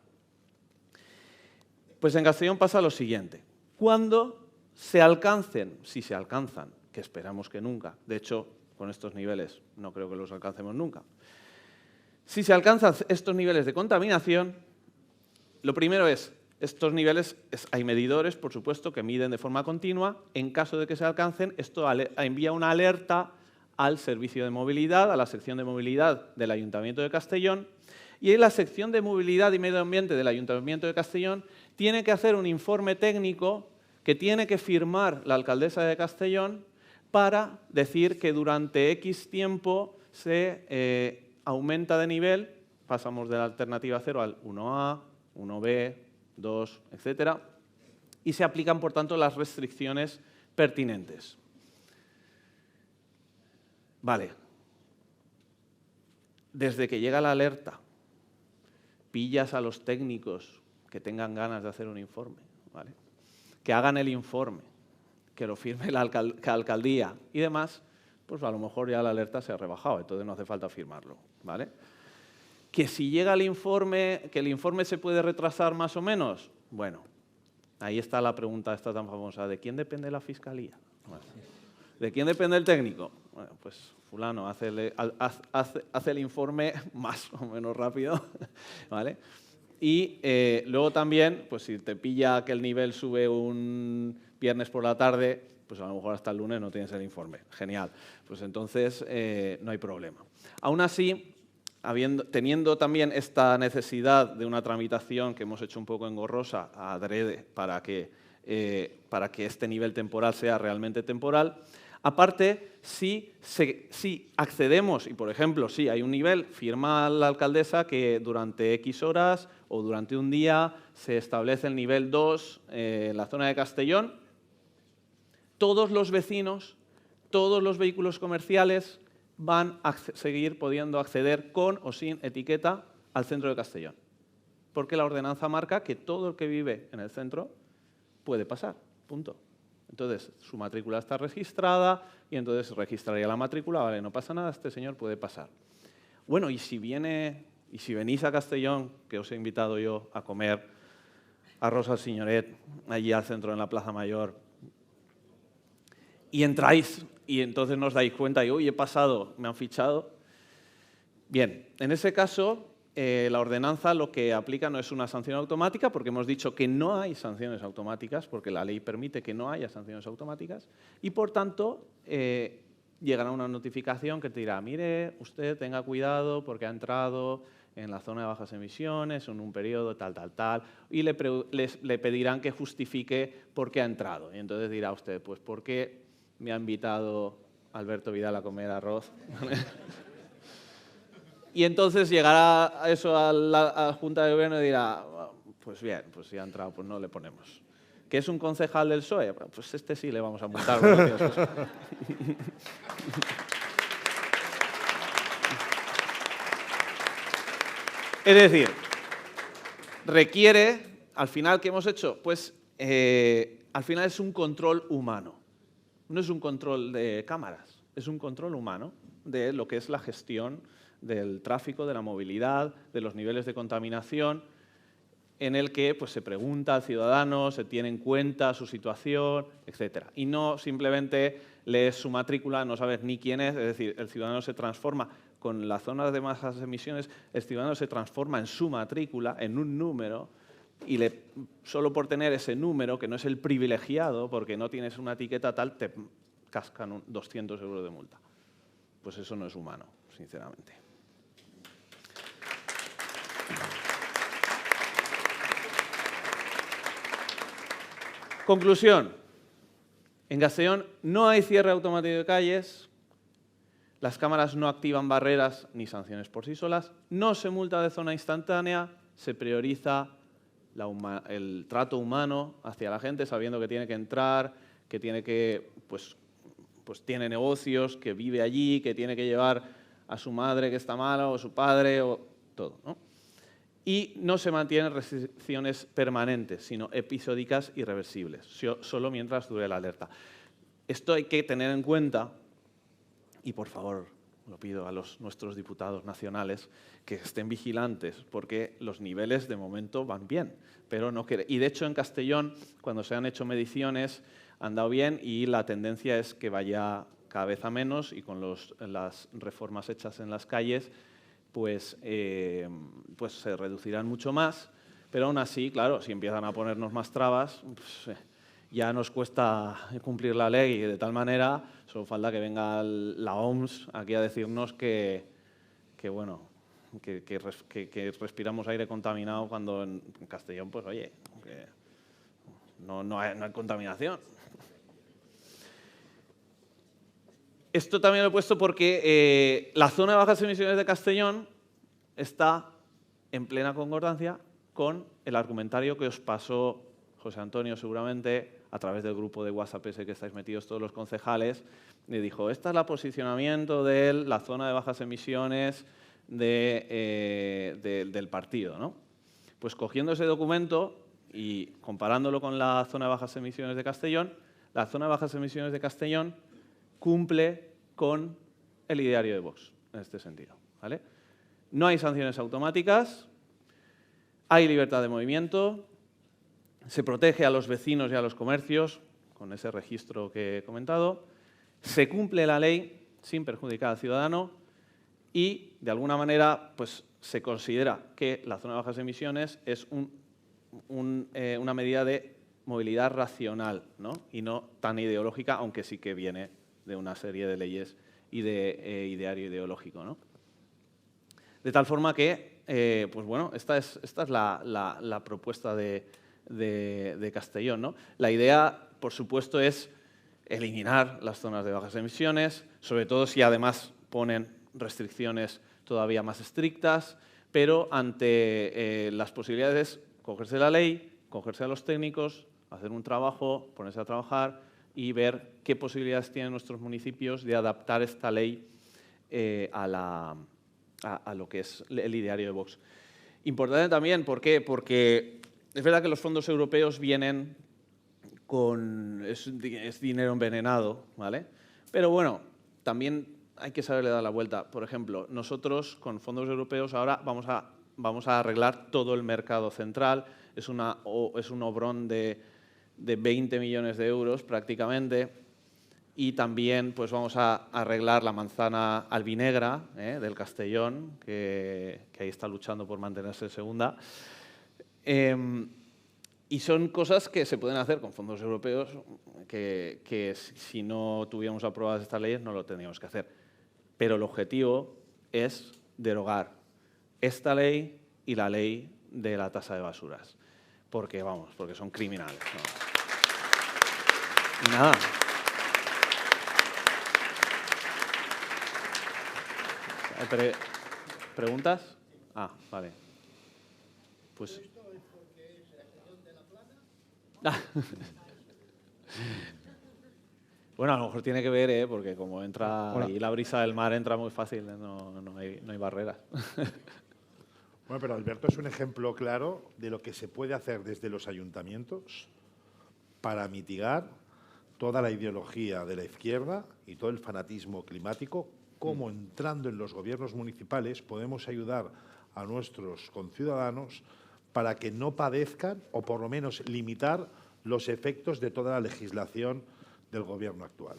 Pues en Castellón pasa lo siguiente. Cuando se alcancen, si se alcanzan, que esperamos que nunca, de hecho, con estos niveles no creo que los alcancemos nunca, si se alcanzan estos niveles de contaminación, lo primero es, estos niveles, hay medidores, por supuesto, que miden de forma continua. En caso de que se alcancen, esto envía una alerta al servicio de movilidad, a la sección de movilidad del Ayuntamiento de Castellón, y en la sección de movilidad y medio ambiente del Ayuntamiento de Castellón tiene que hacer un informe técnico que tiene que firmar la alcaldesa de Castellón para decir que durante X tiempo se aumenta de nivel, pasamos de la alternativa 0 al 1A, 1B, 2, etcétera, y se aplican, por tanto, las restricciones pertinentes. Vale. Desde que llega la alerta, pillas a los técnicos que tengan ganas de hacer un informe, ¿vale? Que hagan el informe, que lo firme la alcaldía y demás, pues a lo mejor ya la alerta se ha rebajado, entonces no hace falta firmarlo, ¿vale? Que si llega el informe, que el informe se puede retrasar más o menos, bueno, ahí está la pregunta esta tan famosa, ¿de quién depende la fiscalía? ¿De quién depende el técnico? Bueno, pues fulano hace el informe más o menos rápido, ¿vale? Y luego también, pues si te pilla que el nivel sube un viernes por la tarde, pues a lo mejor hasta el lunes no tienes el informe. Genial. Pues entonces no hay problema. Aún así, teniendo también esta necesidad de una tramitación que hemos hecho un poco engorrosa adrede para que este nivel temporal sea realmente temporal, aparte, si accedemos, y por ejemplo, si hay un nivel, firma la alcaldesa que durante X horas o durante un día se establece el nivel 2 en la zona de Castellón, todos los vecinos, todos los vehículos comerciales van a seguir pudiendo acceder con o sin etiqueta al centro de Castellón. Porque la ordenanza marca que todo el que vive en el centro puede pasar, punto. Entonces, su matrícula está registrada y entonces registraría la matrícula, vale, no pasa nada, este señor puede pasar. Bueno, y si venís a Castellón, que os he invitado yo a comer arroz al Signoret, allí al centro en la Plaza Mayor, y entráis y entonces nos dais cuenta y, uy, he pasado, me han fichado. Bien, en ese caso, la ordenanza lo que aplica no es una sanción automática, porque hemos dicho que no hay sanciones automáticas, porque la ley permite que no haya sanciones automáticas, y por tanto llegará una notificación que te dirá, mire, usted tenga cuidado porque ha entrado en la zona de bajas emisiones, en un periodo tal, y le pedirán que justifique por qué ha entrado. Y entonces dirá usted, pues ¿por qué me ha invitado Alberto Vidal a comer arroz? Y entonces llegará eso a la Junta de Gobierno y dirá, pues bien, pues si ha entrado, pues no le ponemos. ¿Que es un concejal del PSOE? Pues este sí le vamos a multar. Es decir, requiere, al final, ¿qué hemos hecho? Pues al final es un control humano. No es un control de cámaras, es un control humano de lo que es la gestión del tráfico, de la movilidad, de los niveles de contaminación, en el que pues, se pregunta al ciudadano, se tiene en cuenta su situación, etc. Y no simplemente lees su matrícula, no sabes ni quién es decir, el ciudadano se transforma con las zonas de bajas emisiones, el ciudadano se transforma en su matrícula, en un número, y solo por tener ese número, que no es el privilegiado, porque no tienes una etiqueta tal, te cascan 200 euros de multa. Pues eso no es humano, sinceramente. Conclusión. En Castellón no hay cierre automático de calles, las cámaras no activan barreras ni sanciones por sí solas, no se multa de zona instantánea, se prioriza el trato humano hacia la gente, sabiendo que tiene que entrar, que tiene que, pues tiene negocios, que vive allí, que tiene que llevar a su madre que está mala o a su padre o todo, ¿no? Y no se mantienen restricciones permanentes, sino episódicas y reversibles, solo mientras dure la alerta. Esto hay que tener en cuenta, y por favor, lo pido a nuestros diputados nacionales, que estén vigilantes, porque los niveles de momento van bien. Pero no y de hecho en Castellón, cuando se han hecho mediciones, han dado bien y la tendencia es que vaya cada vez a menos, y con las reformas hechas en las calles, pues se reducirán mucho más, pero aún así, claro, si empiezan a ponernos más trabas, pues, ya nos cuesta cumplir la ley de tal manera, solo falta que venga la OMS aquí a decirnos que respiramos aire contaminado cuando en Castellón, pues oye, que no hay contaminación. Esto también lo he puesto porque la zona de bajas emisiones de Castellón está en plena concordancia con el argumentario que os pasó José Antonio seguramente a través del grupo de WhatsApp ese que estáis metidos todos los concejales. Le dijo, este es el posicionamiento de la zona de bajas emisiones del partido, ¿no? Pues cogiendo ese documento y comparándolo con la zona de bajas emisiones de Castellón, la zona de bajas emisiones de Castellón cumple con el ideario de Vox, en este sentido, ¿vale? No hay sanciones automáticas, hay libertad de movimiento, se protege a los vecinos y a los comercios, con ese registro que he comentado, se cumple la ley sin perjudicar al ciudadano y, de alguna manera, pues, se considera que la zona de bajas emisiones es una medida de movilidad racional, ¿no? Y no tan ideológica, aunque sí que viene de una serie de leyes y de ideario ideológico, ¿no? De tal forma que, pues bueno, esta es la propuesta de Castellón, ¿no? La idea, por supuesto, es eliminar las zonas de bajas emisiones, sobre todo si además ponen restricciones todavía más estrictas, pero ante las posibilidades, cogerse la ley, cogerse a los técnicos, hacer un trabajo, ponerse a trabajar y ver qué posibilidades tienen nuestros municipios de adaptar esta ley a lo que es el ideario de Vox. Importante también, ¿por qué? Porque es verdad que los fondos europeos vienen es dinero envenenado, ¿vale? Pero bueno, también hay que saberle dar la vuelta. Por ejemplo, nosotros con fondos europeos ahora vamos a arreglar todo el mercado central. Es un obrón de 20 millones de euros prácticamente. Y también pues, vamos a arreglar la manzana albinegra del Castellón, que ahí está luchando por mantenerse en segunda. Y son cosas que se pueden hacer con fondos europeos que si no tuviéramos aprobadas estas leyes no lo tendríamos que hacer. Pero el objetivo es derogar esta ley y la ley de la tasa de basuras. Porque son criminales, ¿no? Y nada. ¿Preguntas? Ah, vale. Pues... Bueno, a lo mejor tiene que ver, porque como entra ahí la brisa del mar entra muy fácil, no hay barreras. Bueno, pero Alberto es un ejemplo claro de lo que se puede hacer desde los ayuntamientos para mitigar toda la ideología de la izquierda y todo el fanatismo climático, cómo entrando en los gobiernos municipales podemos ayudar a nuestros conciudadanos para que no padezcan o por lo menos limitar los efectos de toda la legislación del gobierno actual.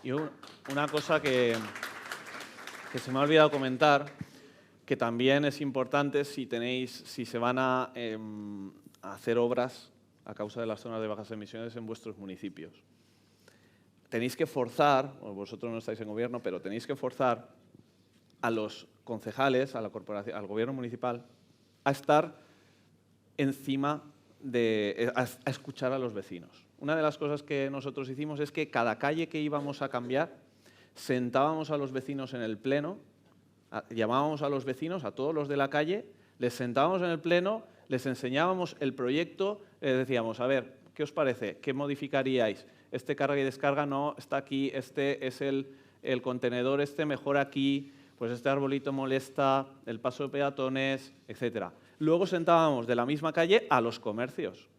Y una cosa que se me ha olvidado comentar, que también es importante si se van a hacer obras a causa de las zonas de bajas emisiones en vuestros municipios. Tenéis que forzar, o vosotros no estáis en gobierno, pero tenéis que forzar a los concejales, a la corporación, al gobierno municipal, a estar encima a escuchar a los vecinos. Una de las cosas que nosotros hicimos es que cada calle que íbamos a cambiar, sentábamos a los vecinos en el pleno, llamábamos a los vecinos, a todos los de la calle, les sentábamos en el pleno, les enseñábamos el proyecto, les decíamos, a ver, ¿qué os parece? ¿Qué modificaríais? Este carga y descarga no está aquí, este es el contenedor, este mejor aquí, pues este arbolito molesta, el paso de peatones, etc. Luego sentábamos de la misma calle a los comercios.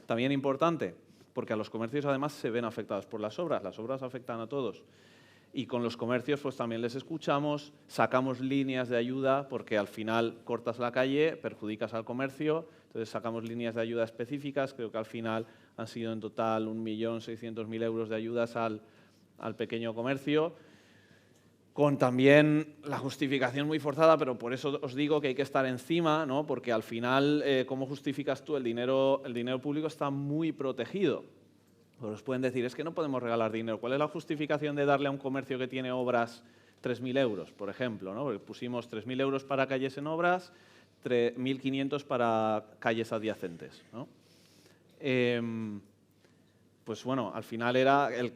También importante, porque a los comercios además se ven afectados por las obras afectan a todos. Y con los comercios pues también les escuchamos, sacamos líneas de ayuda, porque al final cortas la calle, perjudicas al comercio, entonces sacamos líneas de ayuda específicas, creo que al final han sido en total 1.600.000 euros de ayudas al pequeño comercio, con también la justificación muy forzada, pero por eso os digo que hay que estar encima, ¿no? Porque al final, ¿cómo justificas tú? El dinero público está muy protegido. Os pueden decir, es que no podemos regalar dinero. ¿Cuál es la justificación de darle a un comercio que tiene obras 3.000 euros, por ejemplo, ¿no? Porque pusimos 3.000 euros para calles en obras, 1.500 para calles adyacentes, ¿no? Pues bueno, al final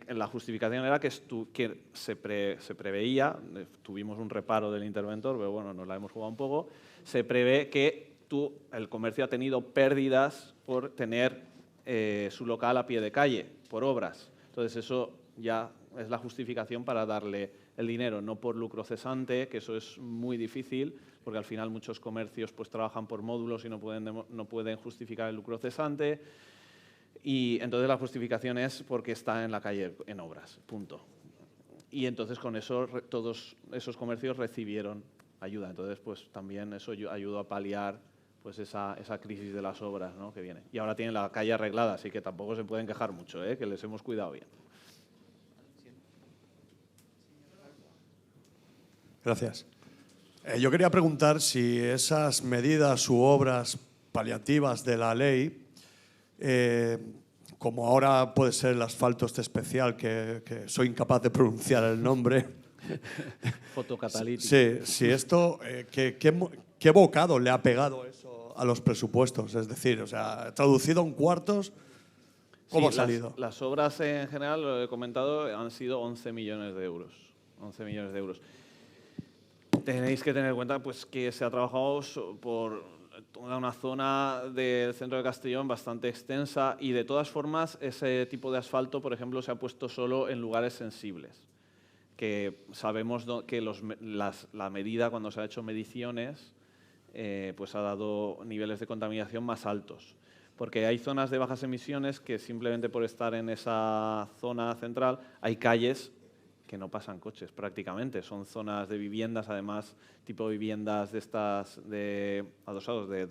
la justificación era que se preveía, tuvimos un reparo del interventor, pero bueno, nos la hemos jugado un poco, se prevé que el comercio ha tenido pérdidas por tener su local a pie de calle, por obras. Entonces eso ya es la justificación para darle el dinero, no por lucro cesante, que eso es muy difícil, porque al final muchos comercios pues trabajan por módulos y no pueden justificar el lucro cesante. Y entonces la justificación es porque está en la calle en obras, punto. Y entonces con eso todos esos comercios recibieron ayuda. Entonces pues también eso ayudó a paliar pues esa crisis de las obras, ¿no? Que viene. Y ahora tienen la calle arreglada, así que tampoco se pueden quejar mucho, que les hemos cuidado bien. Gracias. Yo quería preguntar si esas medidas u obras paliativas de la ley, como ahora puede ser el asfalto este especial, que soy incapaz de pronunciar el nombre. Fotocatalítico. Sí, si esto, ¿qué bocado le ha pegado eso a los presupuestos? Es decir, o sea, traducido en cuartos, ¿cómo ha salido? Las obras en general, lo he comentado, han sido 11 millones de euros. 11 millones de euros. Tenéis que tener en cuenta pues, que se ha trabajado por toda una zona del centro de Castellón bastante extensa y de todas formas ese tipo de asfalto, por ejemplo, se ha puesto solo en lugares sensibles, que sabemos que la medida, cuando se ha hecho mediciones, pues ha dado niveles de contaminación más altos. Porque hay zonas de bajas emisiones que simplemente por estar en esa zona central hay calles que no pasan coches prácticamente. Son zonas de viviendas, además, tipo viviendas de estas adosados de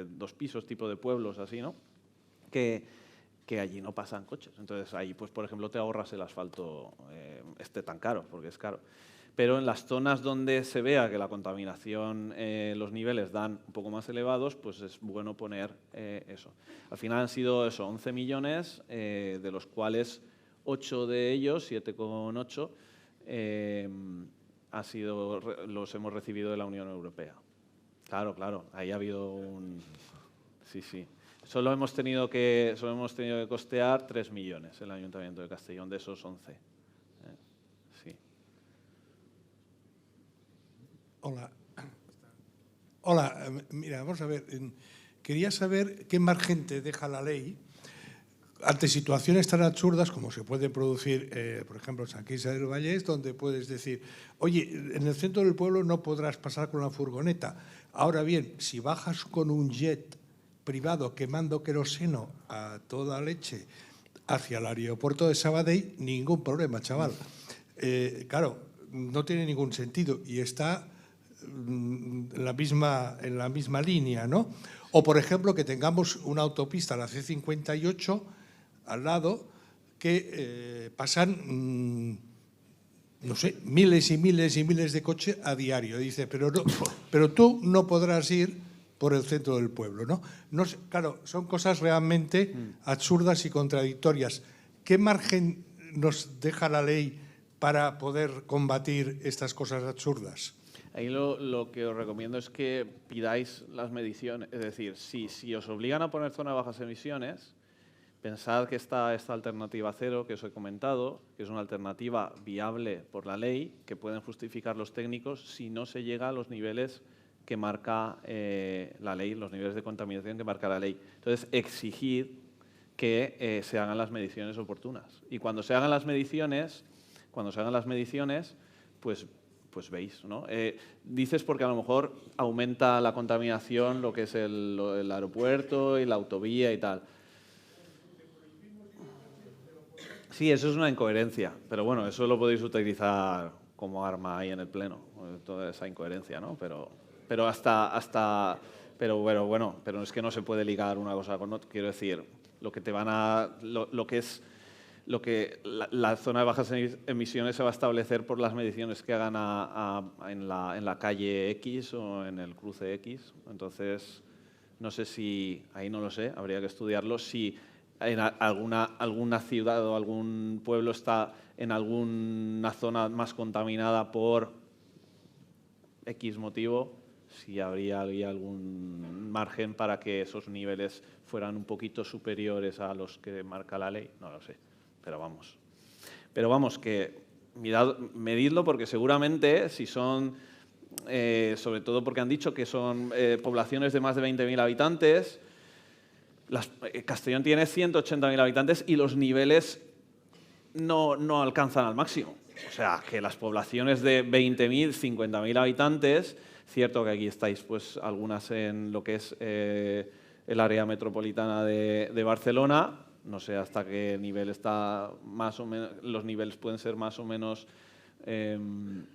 dos pisos, tipo de pueblos así, ¿no? Que allí no pasan coches. Entonces ahí, pues por ejemplo, te ahorras el asfalto tan caro, porque es caro. Pero en las zonas donde se vea que la contaminación, los niveles dan un poco más elevados, pues es bueno poner eso. Al final han sido eso, 11 millones, de los cuales 8 de ellos, 7,8, los hemos recibido de la Unión Europea. Claro, ahí ha habido un... Sí. Solo hemos tenido que costear 3 millones el Ayuntamiento de Castellón, de esos 11. Sí. Hola, mira, vamos a ver. Quería saber qué margen te deja la ley ante situaciones tan absurdas como se puede producir, por ejemplo, en San Quirze del Vallès, donde puedes decir, oye, en el centro del pueblo no podrás pasar con la furgoneta. Ahora bien, si bajas con un jet privado quemando queroseno a toda leche hacia el aeropuerto de Sabadell, ningún problema, chaval. Claro, no tiene ningún sentido y está en la misma línea, ¿no? O, por ejemplo, que tengamos una autopista, la C58, al lado, que pasan, no sé, miles y miles y miles de coches a diario. Dice, pero tú no podrás ir por el centro del pueblo, ¿no? No sé, claro, son cosas realmente absurdas y contradictorias. ¿Qué margen nos deja la ley para poder combatir estas cosas absurdas? Ahí lo que os recomiendo es que pidáis las mediciones. Es decir, si os obligan a poner zona de bajas emisiones, pensad que está esta alternativa cero que os he comentado, que es una alternativa viable por la ley, que pueden justificar los técnicos si no se llega a los niveles que marca la ley, los niveles de contaminación que marca la ley. Entonces, exigid que se hagan las mediciones oportunas. Y cuando se hagan las mediciones, pues veis, ¿no? Dices porque a lo mejor aumenta la contaminación lo que es el aeropuerto y la autovía y tal. Sí, eso es una incoherencia, pero bueno, eso lo podéis utilizar como arma ahí en el pleno, toda esa incoherencia, ¿no? Pero pero es que no se puede ligar una cosa con otra. Quiero decir, lo que la zona de bajas emisiones se va a establecer por las mediciones que hagan en la calle X o en el cruce X. Entonces, no sé si, ahí no lo sé, habría que estudiarlo, si en alguna ciudad o algún pueblo está en alguna zona más contaminada por X motivo, si habría algún margen para que esos niveles fueran un poquito superiores a los que marca la ley, no lo sé, pero vamos, que medidlo porque seguramente si son, sobre todo porque han dicho que son poblaciones de más de 20.000 habitantes, Castellón tiene 180.000 habitantes y los niveles no alcanzan al máximo. O sea, que las poblaciones de 20.000, 50.000 habitantes, cierto que aquí estáis pues algunas en lo que es el área metropolitana de Barcelona, no sé hasta qué nivel está más o menos, los niveles pueden ser más o menos, pueden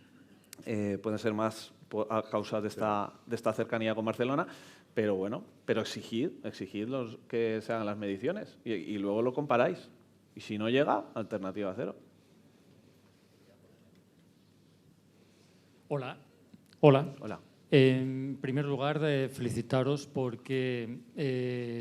ser más a causa de esta cercanía con Barcelona, pero bueno, pero exigid que se hagan las mediciones y luego lo comparáis. Y si no llega, alternativa cero. Hola. Hola. En primer lugar, felicitaros porque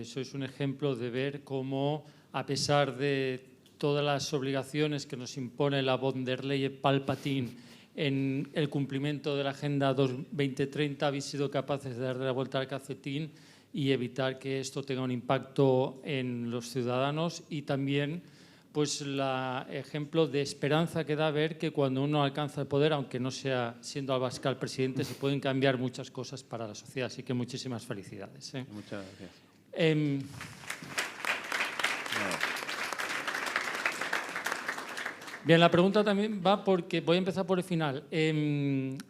sois un ejemplo de ver cómo, a pesar de todas las obligaciones que nos impone la von der Leyen Palpatine en el cumplimiento de la Agenda 2030, habéis sido capaces de darle la vuelta al calcetín y evitar que esto tenga un impacto en los ciudadanos y también pues el ejemplo de esperanza que da ver que cuando uno alcanza el poder, aunque no sea siendo Abascal presidente, se pueden cambiar muchas cosas para la sociedad. Así que muchísimas felicidades. Muchas gracias. Bien, la pregunta también va porque voy a empezar por el final.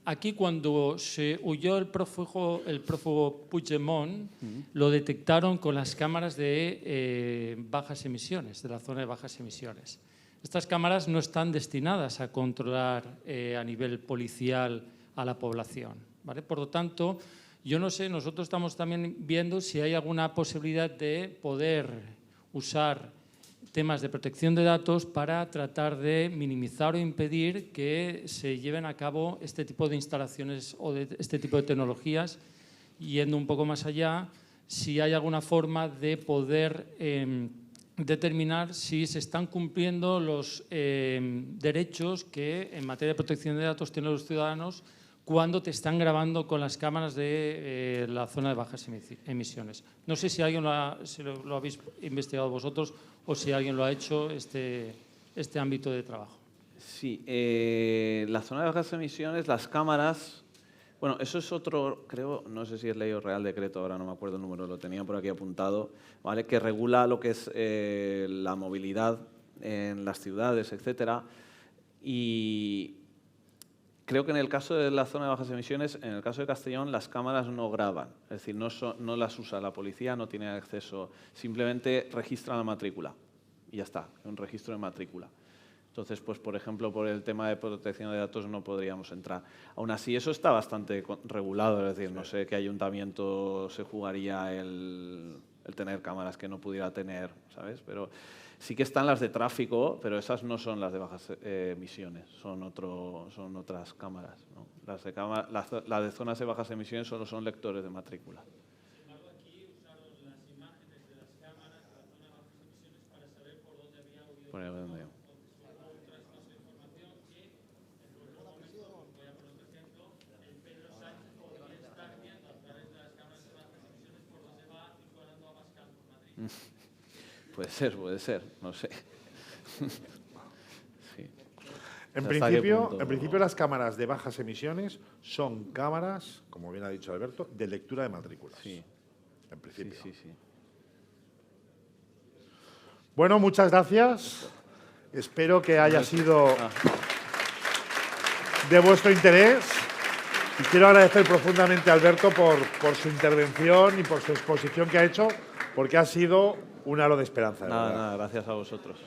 Aquí cuando se huyó el prófugo Puigdemont, lo detectaron con las cámaras de bajas emisiones, de la zona de bajas emisiones. Estas cámaras no están destinadas a controlar a nivel policial a la población, ¿vale? Por lo tanto, yo no sé, nosotros estamos también viendo si hay alguna posibilidad de poder usar temas de protección de datos para tratar de minimizar o impedir que se lleven a cabo este tipo de instalaciones o de este tipo de tecnologías, yendo un poco más allá, si hay alguna forma de poder determinar si se están cumpliendo los derechos que en materia de protección de datos tienen los ciudadanos cuando te están grabando con las cámaras de la zona de bajas emisiones. No sé si alguien si lo habéis investigado vosotros o si alguien lo ha hecho este ámbito de trabajo. Sí, la zona de bajas emisiones, las cámaras, bueno, eso es otro, creo, no sé si es ley o real decreto, ahora no me acuerdo el número, lo tenía por aquí apuntado, ¿vale? Que regula lo que es la movilidad en las ciudades, etcétera, y creo que en el caso de la zona de bajas emisiones, en el caso de Castellón, las cámaras no graban, es decir, no las usa la policía, no tiene acceso, simplemente registran la matrícula y ya está, un registro de matrícula. Entonces, pues, por ejemplo, por el tema de protección de datos no podríamos entrar. Aún así, eso está bastante regulado, es decir, no sé qué ayuntamiento se jugaría el tener cámaras que no pudiera tener, ¿sabes? Pero sí que están las de tráfico, pero esas no son las de bajas emisiones, son otras cámaras, ¿no? Las de zonas de bajas emisiones solo son lectores de matrícula. Sin embargo, aquí usaron las imágenes de las cámaras de la zona de bajas emisiones para saber por dónde había huido. Por ahí donde yo. Otra información que, en algunos momentos, voy a poner otro ejemplo, el Pedro Puede ser, no sé. Sí. En ¿Hasta qué principio, punto? las cámaras de bajas emisiones son cámaras, como bien ha dicho Alberto, de lectura de matrículas. Sí, En sí, principio. sí. Bueno, muchas gracias. Espero que haya sido de vuestro interés. Y quiero agradecer profundamente a Alberto por su intervención y por su exposición que ha hecho, porque ha sido un halo de esperanza. De verdad. Nada, gracias a vosotros.